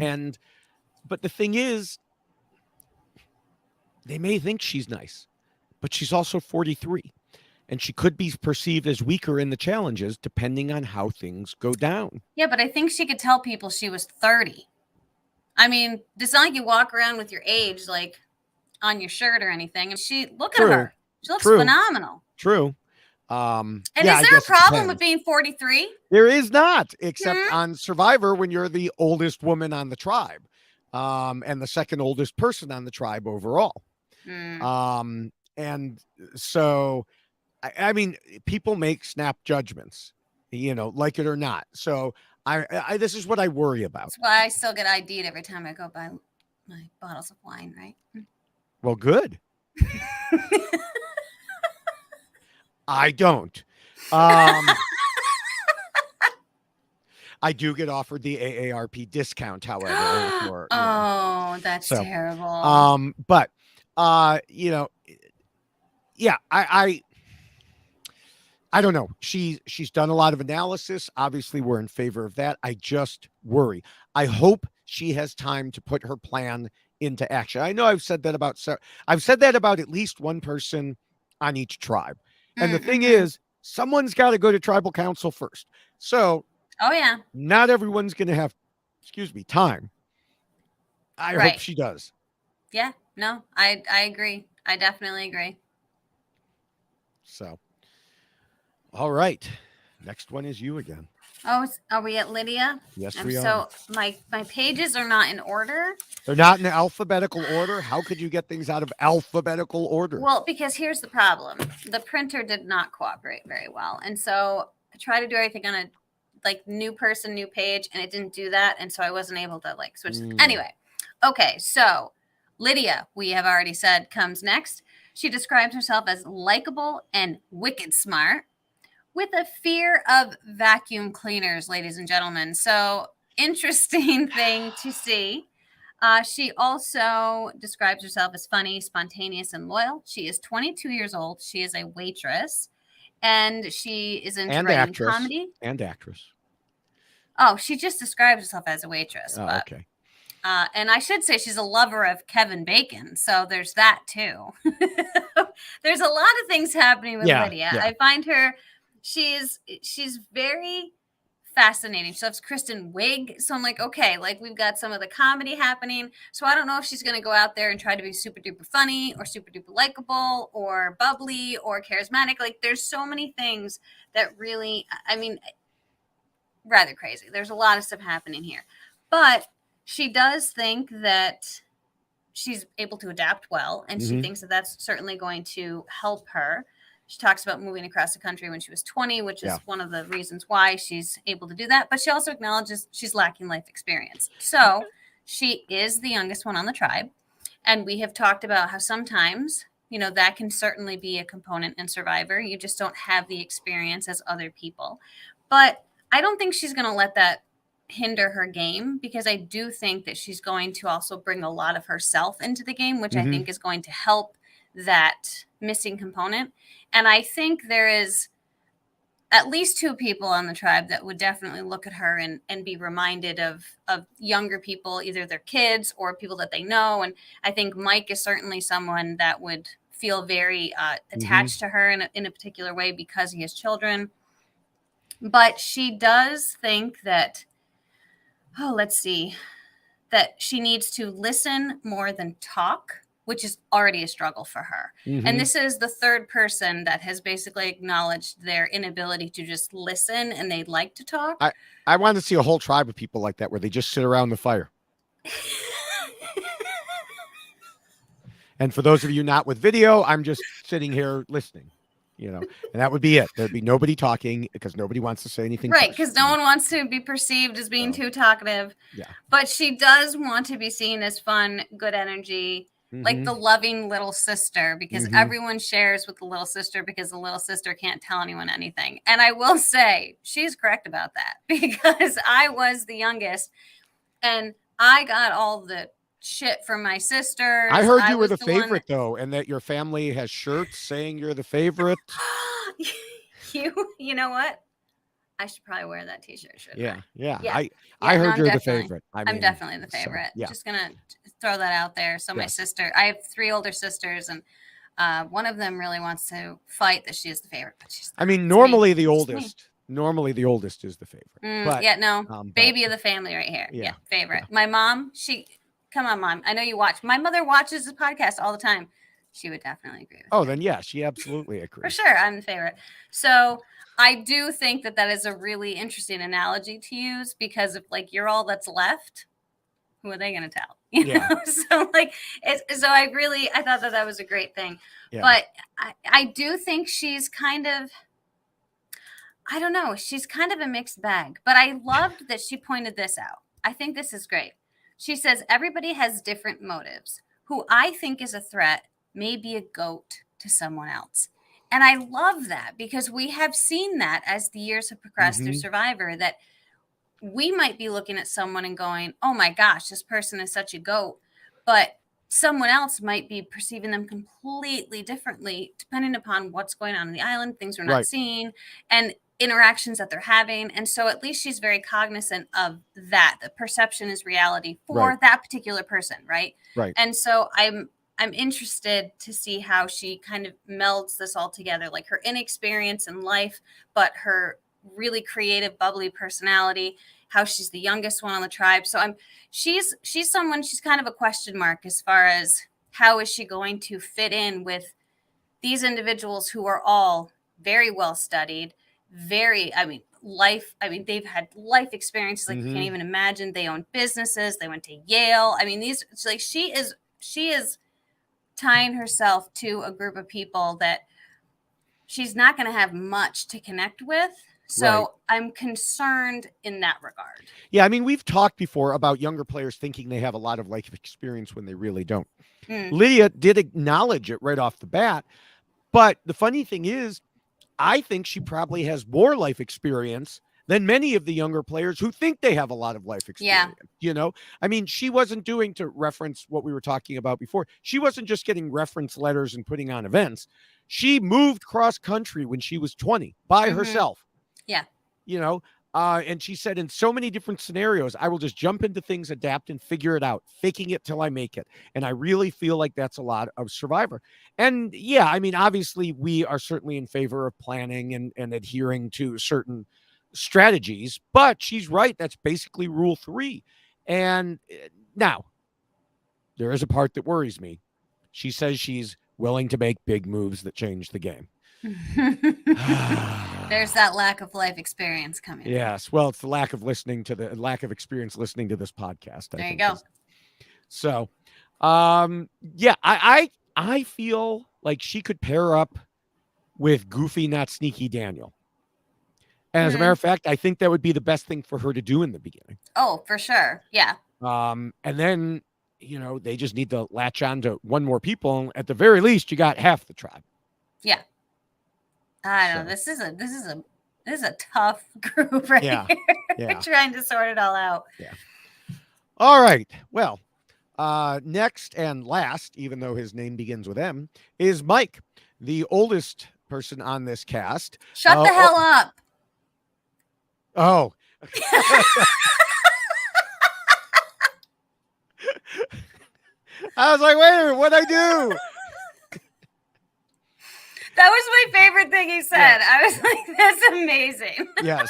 But the thing is, they may think she's nice, but she's also 43. And she could be perceived as weaker in the challenges depending on how things go down. Yeah, but I think she could tell people she was 30. I mean, it's not like you walk around with your age like on your shirt or anything. And look at her. She looks phenomenal. True. And is there a problem with being 43? There is not, except on Survivor when you're the oldest woman on the tribe, and the second oldest person on the tribe overall. And so, I mean, people make snap judgments, like it or not. So I this is what I worry about. That's why I still get ID'd every time I go buy my bottles of wine, right? Well, good. I don't. I do get offered the AARP discount, however. That's terrible. But I don't know. She's done a lot of analysis. Obviously, we're in favor of that. I just worry. I hope she has time to put her plan into action. I know I've said that about at least one person on each tribe. And the thing is, someone's got to go to tribal council first. So, not everyone's going to have, time. I hope she does. Yeah, no, I agree. I definitely agree. So, all right. Next one is you again. Oh, are we at Lydia? Yes, we are. So my pages are not in order. They're not in alphabetical order. How could you get things out of alphabetical order? Well, because here's the problem. The printer did not cooperate very well. And so I try to do everything on a like new person, new page, and it didn't do that. And so I wasn't able to like switch. Anyway. Okay. So Lydia, we have already said, comes next. She describes herself as likable and wicked smart with a fear of vacuum cleaners, ladies and gentlemen. So interesting thing to see. She also describes herself as funny, spontaneous, and loyal. She is 22 years old. She is a waitress, and she is into writing comedy. And actress. Oh, she just describes herself as a waitress. Oh, but, okay. and I should say she's a lover of Kevin Bacon. So there's that too. There's a lot of things happening with Lydia. Yeah. I find her, she's very fascinating. She loves Kristen Wiig. So I'm like, okay, like we've got some of the comedy happening. So I don't know if she's going to go out there and try to be super duper funny or super duper likable or bubbly or charismatic. Like there's so many things that really, I mean, rather crazy. There's a lot of stuff happening here. But she does think that she's able to adapt well, and she thinks that that's certainly going to help her. She talks about moving across the country when she was 20, which is one of the reasons why she's able to do that. But she also acknowledges she's lacking life experience. So she is the youngest one on the tribe. And we have talked about how sometimes, you know, that can certainly be a component in Survivor. You just don't have the experience as other people. But I don't think she's going to let that hinder her game, because I do think that she's going to also bring a lot of herself into the game, which I think is going to help that missing component. And I think there is at least two people on the tribe that would definitely look at her and be reminded of younger people, either their kids or people that they know. And I think Mike is certainly someone that would feel very attached to her in a particular way because he has children. But she does think that, let's see, that she needs to listen more than talk, which is already a struggle for her. And this is the third person that has basically acknowledged their inability to just listen, and they'd like to talk. I want to see a whole tribe of people like that, where they just sit around the fire. And for those of you not with video, I'm just sitting here listening, you know, and that would be it. There'd be nobody talking because nobody wants to say anything. Right, because no one wants to be perceived as being too talkative. Yeah. But she does want to be seen as fun, good energy, like the loving little sister, because everyone shares with the little sister because the little sister can't tell anyone anything. And I will say she's correct about that, because I was the youngest and I got all the shit from my sisters. I heard you were the favorite though, and that your family has shirts saying you're the favorite. You know what? I should probably wear that t-shirt. Yeah. I heard you're the favorite. I'm definitely the favorite. So, Just gonna throw that out there. So my sister, I have 3 older sisters, and one of them really wants to fight that she is the favorite. But she's not. I mean, normally the oldest is the favorite. But, baby of the family right here. Yeah, favorite. My mom, come on, Mom. I know you watch. My mother watches this podcast all the time. She would definitely agree with me. Then yeah, she absolutely agrees. For sure, I'm the favorite. So I do think that is a really interesting analogy to use, because if like you're all that's left, who are they going to tell? You know? So like, I thought that was a great thing. Yeah. But I do think she's kind of, I don't know, she's kind of a mixed bag. But I loved that she pointed this out. I think this is great. She says, everybody has different motives. Who I think is a threat may be a goat to someone else. And I love that, because we have seen that as the years have progressed through Survivor, that we might be looking at someone and going, oh my gosh, this person is such a goat. But someone else might be perceiving them completely differently, depending upon what's going on in the island, things we're not seeing, and interactions that they're having. And so at least she's very cognizant of that. The perception is reality for that particular person, right? And so I'm interested to see how she kind of melds this all together, like her inexperience in life, but her really creative, bubbly personality, how she's the youngest one on the tribe. So she's someone, she's kind of a question mark as far as how is she going to fit in with these individuals who are all very well studied, they've had life experiences like you can't even imagine. They own businesses. They went to Yale. I mean, it's like she is tying herself to a group of people that she's not going to have much to connect with, So Right. I'm concerned in that regard. Yeah, I mean, we've talked before about younger players thinking they have a lot of life experience when they really don't. Lydia did acknowledge it right off the bat. But the funny thing is, I think she probably has more life experience than many of the younger players who think they have a lot of life Yeah. experience. You know, I mean, she wasn't doing, to reference what we were talking about before, she wasn't just getting reference letters and putting on events. She moved cross country when she was 20 by herself. Yeah. You know, and she said, in so many different scenarios, I will just jump into things, adapt, and figure it out, faking it till I make it. And I really feel like that's a lot of Survivor. And yeah, I mean, obviously, we are certainly in favor of planning and adhering to certain strategies, but she's right. That's basically rule 3. And now, there is a part that worries me. She says she's willing to make big moves that change the game. There's that lack of life experience coming. Yes. Well, it's the lack of experience listening to this podcast. There you go. So, yeah, I feel like she could pair up with Goofy, Not Sneaky Daniel. And as a matter of fact, I think that would be the best thing for her to do in the beginning. Oh, for sure. Yeah. And then, you know, they just need to latch on to one more people. At the very least, you got half the tribe. Yeah. I don't know. This is a tough group right here. Yeah. Trying to sort it all out. Yeah. All right. Well, next and last, even though his name begins with M, is Mike, the oldest person on this cast. Shut the hell up. Oh. I was like, wait a minute, what'd I do? That was my favorite thing he said. Yeah. I was like, that's amazing. Yes.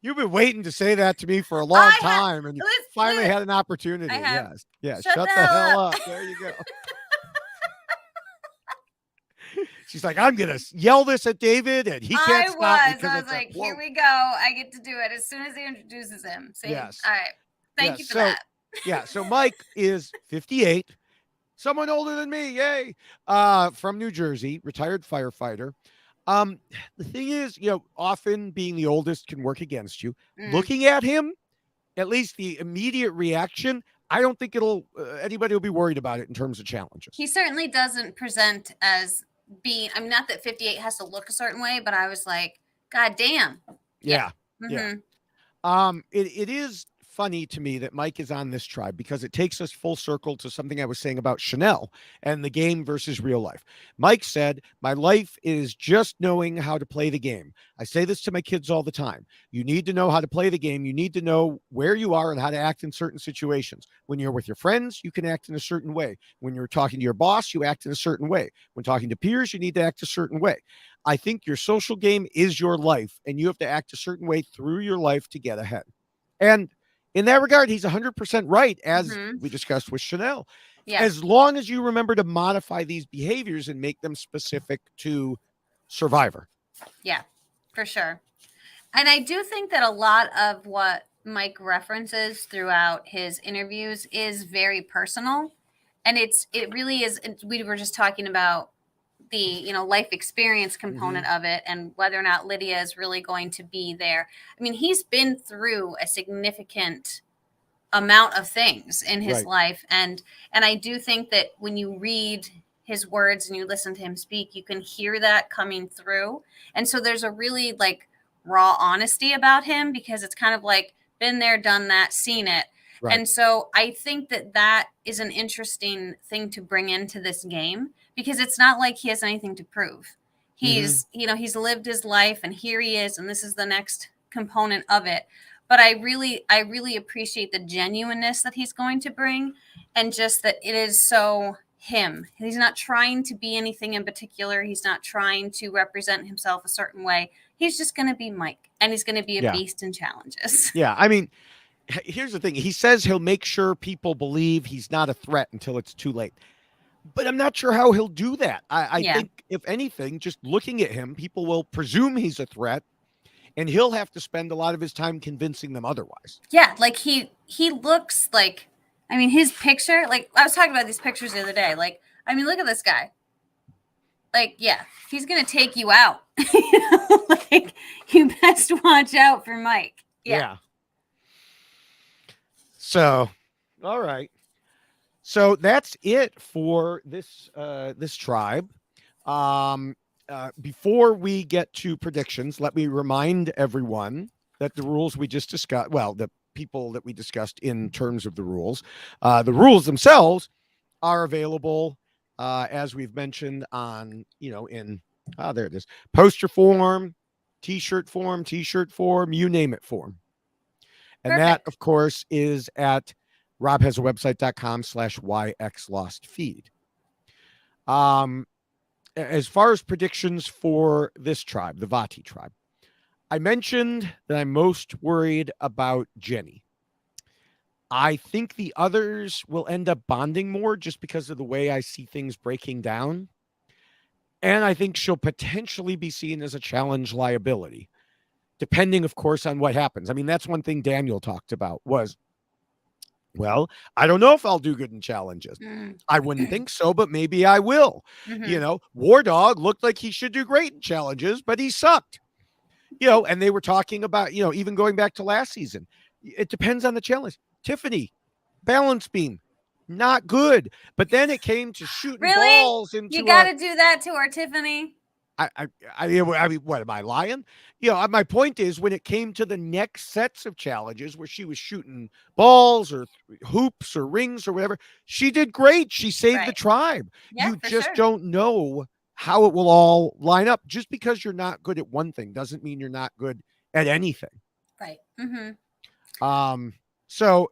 You've been waiting to say that to me for a long time, and you finally had an opportunity. Yes. Yeah. Shut the hell up. There you go. She's like, I'm going to yell this at David, and he can't stop. I was like, here we go. I get to do it as soon as he introduces him. See? Yes. All right. Thank you for that. Yeah. So Mike is 58. Someone older than me, yay! From New Jersey, retired firefighter. The thing is, you know, often being the oldest can work against you. Looking at him, at least the immediate reaction, I don't think anybody will be worried about it in terms of challenges. He certainly doesn't present as being, I mean, not that 58 has to look a certain way, but I was like, God damn. Yeah. Yeah. It is funny to me that Mike is on this tribe because it takes us full circle to something I was saying about Chanelle and the game versus real life. Mike said, my life is just knowing how to play the game. I say this to my kids all the time. You need to know how to play the game. You need to know where you are and how to act in certain situations. When you're with your friends, you can act in a certain way. When you're talking to your boss, you act in a certain way. When talking to peers, you need to act a certain way. I think your social game is your life, and you have to act a certain way through your life to get ahead. And in that regard, he's 100% right, as we discussed with Chanelle. Yeah. As long as you remember to modify these behaviors and make them specific to Survivor. Yeah, for sure. And I do think that a lot of what Mike references throughout his interviews is very personal. And it really is. We were just talking about the, you know, life experience component of it and whether or not Lydia is really going to be there. I mean, he's been through a significant amount of things in his life. And I do think that when you read his words and you listen to him speak, you can hear that coming through. And so there's a really like raw honesty about him because it's kind of like been there, done that, seen it. Right. And so I think that is an interesting thing to bring into this game because it's not like he has anything to prove. He's, you know, he's lived his life and here he is, and this is the next component of it. But I really appreciate the genuineness that he's going to bring and just that it is so him. He's not trying to be anything in particular. He's not trying to represent himself a certain way. He's just going to be Mike, and he's going to be a beast in challenges. Yeah, I mean, here's the thing. He says he'll make sure people believe he's not a threat until it's too late. But I'm not sure how he'll do that. I think, if anything, just looking at him, people will presume he's a threat, and he'll have to spend a lot of his time convincing them otherwise. Yeah, like he looks like, I mean, his picture, like I was talking about these pictures the other day. Like, I mean, look at this guy. like, yeah, he's gonna take you out. Like, you best watch out for Mike. Yeah. So, all right. So that's it for this this tribe. Before we get to predictions, let me remind everyone that the rules we just discussed, well, the people that we discussed in terms of the rules themselves are available, as we've mentioned, on, in, there it is, poster form, t-shirt form, you name it form. And Perfect. that, of course, is at robhasawebsite.com/yxlostfeed. As far as predictions for this tribe, the Vati tribe, I mentioned that I'm most worried about Jenny. I think the others will end up bonding more just because of the way I see things breaking down. And I think she'll potentially be seen as a challenge liability, depending, of course, on what happens. I mean, that's one thing Daniel talked about was, well, I don't know if I'll do good in challenges. I wouldn't think so, but maybe I will. War Dog looked like he should do great in challenges, but he sucked. And they were talking about, even going back to last season, it depends on the challenge. Tiffany, balance beam, not good. But then it came to shooting balls into. You got to do that to our Tiffany. I mean, what am I lying? My point is, when it came to the next sets of challenges where she was shooting balls or hoops or rings or whatever, she did great. She saved the tribe. Yeah, you just don't know how it will all line up. Just because you're not good at one thing doesn't mean you're not good at anything. Right. So,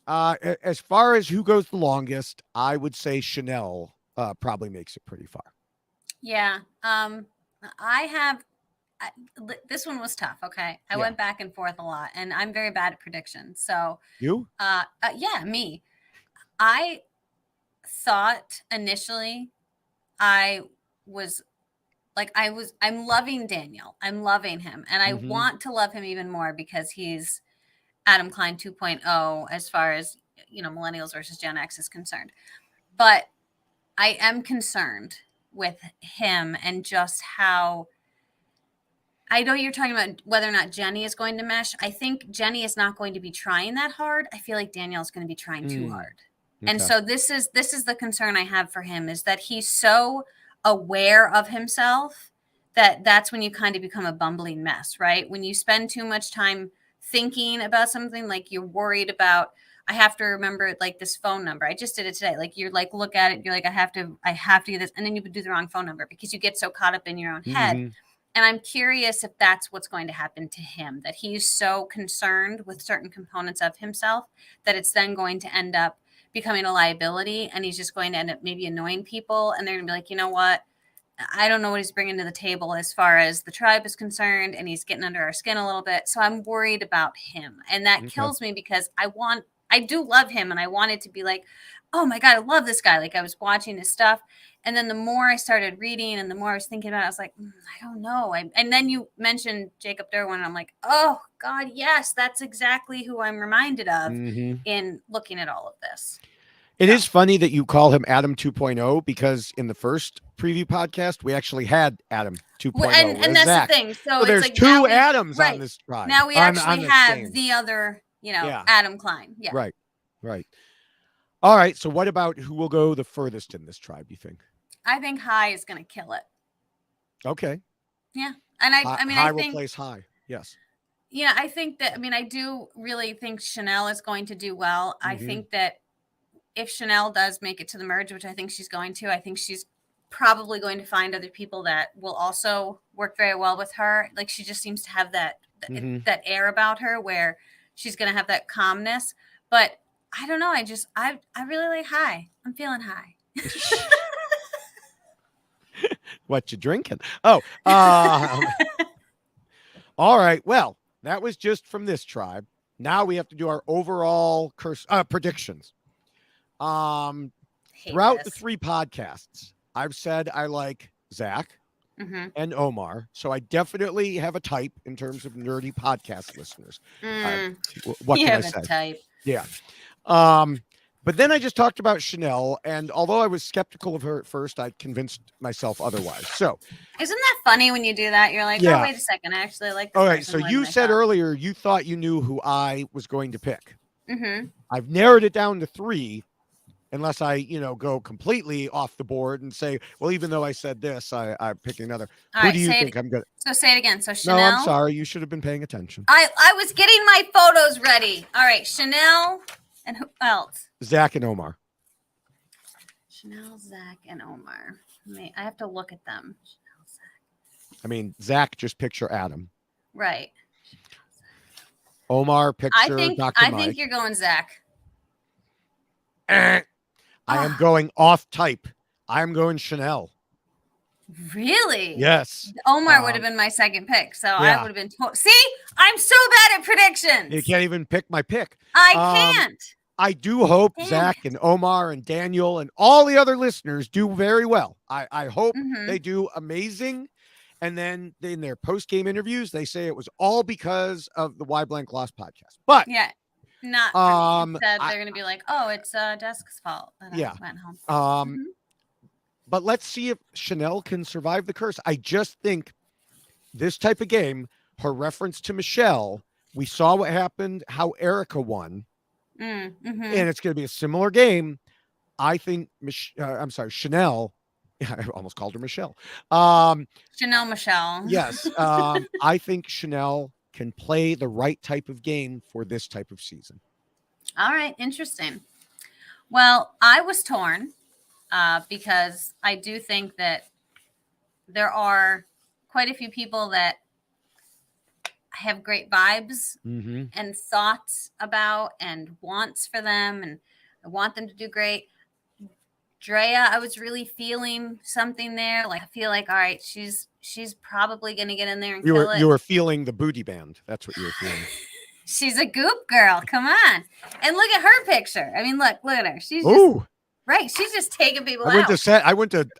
as far as who goes the longest, I would say Chanelle probably makes it pretty far. Yeah. This one was tough. Okay. I went back and forth a lot, and I'm very bad at predictions. So you? Yeah, me. I thought initially I'm loving Daniel. I'm loving him. And I want to love him even more because he's Adam Klein 2.0 as far as, millennials versus Gen X is concerned. But I am concerned with him and just how, I know you're talking about whether or not Jenny is going to mesh. I think Jenny is not going to be trying that hard. I feel like Danielle is going to be trying too hard. Okay. And so this is the concern I have for him, is that he's so aware of himself that's when you kind of become a bumbling mess, right? When you spend too much time thinking about something, like you're worried about, I have to remember like this phone number. I just did it today. Like you're like, look at it. You're like, I have to do this. And then you would do the wrong phone number because you get so caught up in your own head. And I'm curious if that's what's going to happen to him, that he's so concerned with certain components of himself that it's then going to end up becoming a liability, and he's just going to end up maybe annoying people. And they're going to be like, you know what? I don't know what he's bringing to the table as far as the tribe is concerned, and he's getting under our skin a little bit. So I'm worried about him. And that kills me because I do love him, and I wanted to be like, oh my God, I love this guy. Like I was watching his stuff. And then the more I started reading and the more I was thinking about it, I was like, I don't know. And then you mentioned Jacob Derwin, and I'm like, oh God, yes, that's exactly who I'm reminded of in looking at all of this. It is funny that you call him Adam 2.0, because in the first preview podcast, we actually had Adam 2.0. Well, and that's Zach. The thing. So there's like two Adams on this tribe. Now we actually have the other, Adam Klein. Yeah. Right. All right. So what about who will go the furthest in this tribe, you think? I think High is going to kill it. Okay. Yeah. And I think High will place High. Yes. Yeah. I think that, I do really think Chanelle is going to do well. I think that if Chanelle does make it to the merge, which I think she's going to, I think she's probably going to find other people that will also work very well with her. Like she just seems to have that air about her where she's going to have that calmness. But I don't know. I really like High. I'm feeling High. What you drinking? Oh, all right. Well, that was just from this tribe. Now we have to do our overall predictions. Throughout the three podcasts, I've said I like Zach and Omar. So I definitely have a type in terms of nerdy podcast listeners. What can I say? Type. Yeah. But then I just talked about Chanelle, and although I was skeptical of her at first, I convinced myself otherwise. So, isn't that funny when you do that? You're like, yeah. oh, wait a second, I actually like this All right. person So more you than I said thought. earlier you thought you knew who I was going to pick. Mm-hmm. I've narrowed it down to 3, unless I, go completely off the board and say, well, even though I said this, I'm picking another. All Who right, do you think I'm going to? So say it again. So Chanelle. No, I'm sorry. You should have been paying attention. I was getting my photos ready. All right, Chanelle, and who else? Zach and Omar. Chanelle, Zach, and Omar. I have to look at them. Chanelle, Zach. I mean, Zach, just picture Adam. Right. Omar, picture Dr. I Mike. think you're going Zach. I am going off type. I'm going Chanelle. Really? Yes. Omar would have been my second pick, so I would have been. See, I'm so bad at predictions. You can't even pick my pick. I can't. I do hope Zach and Omar and Daniel and all the other listeners do very well. I hope they do amazing. And then in their post-game interviews, they say it was all because of the Why Blank Lost podcast. But yeah, not for me. Instead, they're going to be like, oh, it's Jessica's fault that I went home. But let's see if Chanelle can survive the curse. I just think this type of game, her reference to Michelle, we saw what happened, how Erica won. And it's going to be a similar game. I think, Chanelle, I almost called her Michelle. Chanelle Michelle. Yes. I think Chanelle can play the right type of game for this type of season. All right. Interesting. Well, I was torn because I do think that there are quite a few people that have great vibes and thoughts about and wants for them, and I want them to do great. Drea, I was really feeling something there. Like, I feel like, all right, she's probably going to get in there and kill it. You were feeling the booty band. That's what you were feeling. She's a goop girl. Come on. And look at her picture. I mean, look at her. She's just right. She's just taking people out.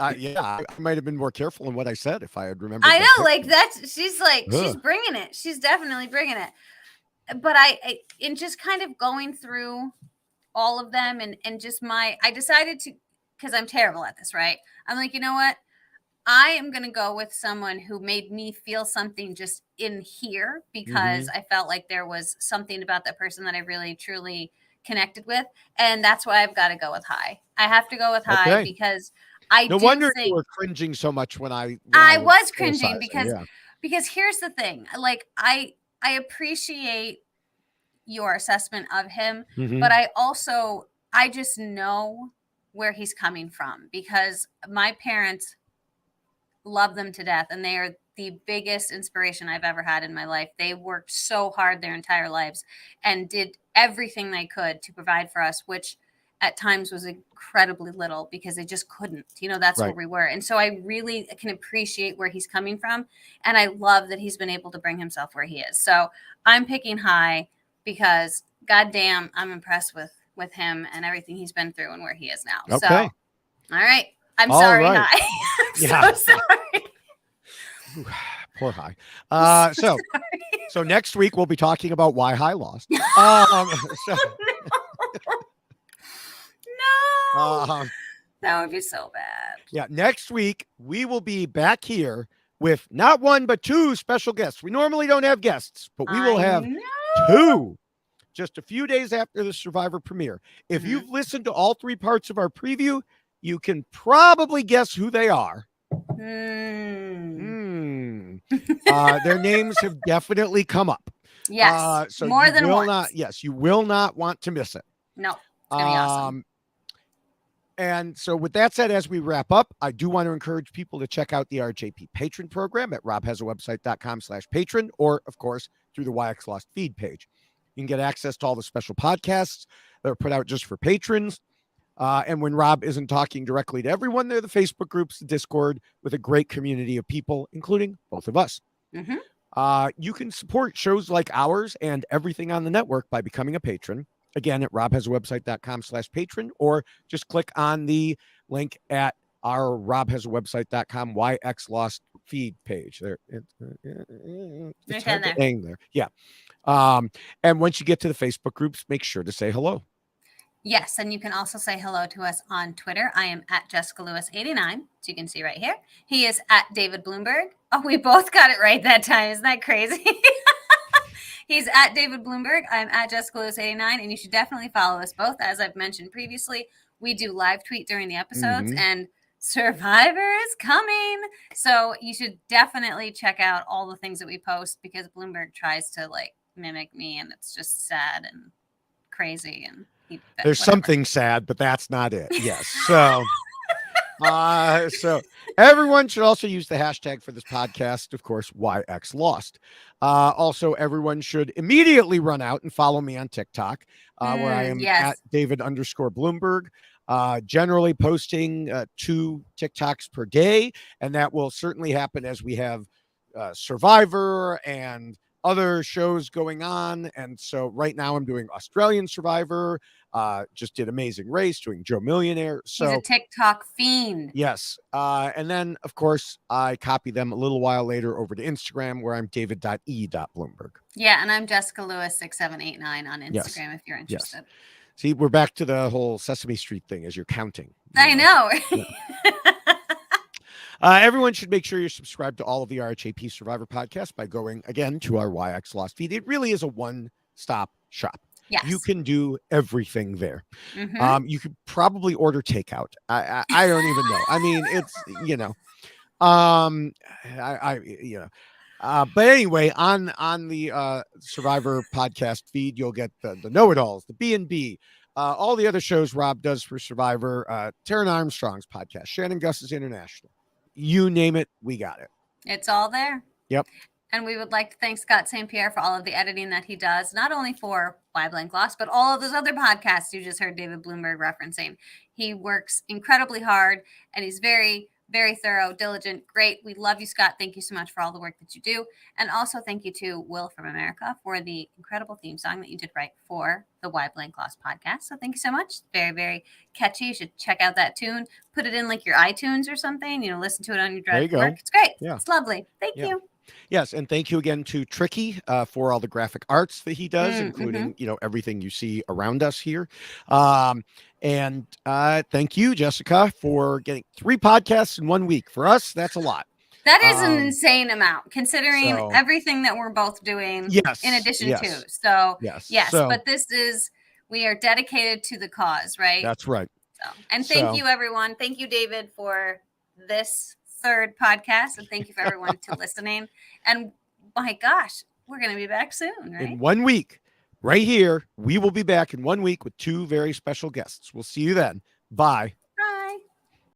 I might have been more careful in what I said if I had remembered. I know, like she's bringing it. She's definitely bringing it. But I in just kind of going through all of them and just I decided to, because I'm terrible at this, right? I'm like, you know what? I am going to go with someone who made me feel something just in here, because I felt like there was something about that person that I really, truly connected with. And that's why I've got to go with High. I have to go with High because I no wonder you were cringing so much when I was cringing because here's the thing. Like, I appreciate your assessment of him, but I just know where he's coming from, because my parents love them to death, and they are the biggest inspiration I've ever had in my life. They worked so hard their entire lives and did everything they could to provide for us, which at times was incredibly little because they just couldn't. That's where we were. And so I really can appreciate where he's coming from, and I love that he's been able to bring himself where he is. So I'm picking High because, goddamn, I'm impressed with him and everything he's been through and where he is now. Okay. So, all right. I'm sorry, High. I'm so sorry. Poor High. So next week we'll be talking about why High lost. No. That would be so bad. Yeah. Next week we will be back here with not one, but 2 special guests. We normally don't have guests, but we will have 2. Just a few days after the Survivor premiere. If you've listened to all 3 parts of our preview, you can probably guess who they are. Their names have definitely come up. Yes, so more than once. You will not want to miss it. No, it's going to be awesome. And so with that said, as we wrap up, I do want to encourage people to check out the RHAP patron program at robhasawebsite.com/patron, or, of course, through the YX Lost feed page. You can get access to all the special podcasts that are put out just for patrons. And when Rob isn't talking directly to everyone, there are the Facebook groups, the Discord, with a great community of people, including both of us. You can support shows like ours and everything on the network by becoming a patron. Again, at robhasawebsite.com/patron, or just click on the link at our robhasawebsite.com YX Lost feed page. It's hard to hang there. Yeah. And once you get to the Facebook groups, make sure to say hello. Yes, and you can also say hello to us on Twitter. I am at Jessica Lewis 89, so you can see right here. He is at David Bloomberg. Oh, we both got it right that time. Isn't that crazy? He's at David Bloomberg. I'm at Jessica Lewis 89, and you should definitely follow us both. As I've mentioned previously, we do live tweet during the episodes, and Survivor is coming. So you should definitely check out all the things that we post, because Bloomberg tries to like mimic me, and it's just sad and crazy, and there's something sad, but that's not it. Yes. So so everyone should also use the hashtag for this podcast, of course, YXLost. Also, everyone should immediately run out and follow me on TikTok, where I am at David_Bloomberg, generally posting 2 TikToks per day. And that will certainly happen as we have Survivor and other shows going on. And so right now I'm doing Australian Survivor, just did Amazing Race, doing Joe Millionaire. So he's a TikTok fiend. Yes. And then of course I copy them a little while later over to Instagram, where I'm david.e.bloomberg. Yeah, and I'm Jessica Lewis 6789 on Instagram, if you're interested. Yes. See, we're back to the whole Sesame Street thing as you're counting. I know. Everyone should make sure you're subscribed to all of the RHAP Survivor podcasts by going, again, to our YXLost feed. It really is a one-stop shop. Yes. You can do everything there. You could probably order takeout. I don't even know. I mean, it's, but anyway, on the Survivor podcast feed, you'll get the know-it-alls, the B&B, all the other shows Rob does for Survivor, Taryn Armstrong's podcast, Shannon Gus's International. You name it, we got it. It's all there. Yep. And we would like to thank Scott St. Pierre for all of the editing that he does, not only for Why Blank Lost, but all of those other podcasts you just heard David Bloomberg referencing. He works incredibly hard, and he's very, very thorough, diligent, great. We love you, Scott. Thank you so much for all the work that you do. And also thank you to Will from America for the incredible theme song that you did write for the Why Blank Lost podcast. So thank you so much. Very, very catchy. You should check out that tune. Put it in like your iTunes or something. Listen to it on your drive to work. It's great. Yeah. It's lovely. Thank you. Yes, and thank you again to Tricky for all the graphic arts that he does, including everything you see around us here. And thank you, Jessica, for getting 3 podcasts in 1 week. For us, that's a lot. That is an insane amount, considering everything that we're both doing. Yes, in addition to. So yes, but we are dedicated to the cause, right? That's right. So, and thank you, everyone. Thank you, David, for this 3rd podcast, and thank you for everyone to listening. And my gosh, we're going to be back soon, right? In 1 week, right here, we will be back in 1 week with 2 very special guests. We'll see you then. Bye.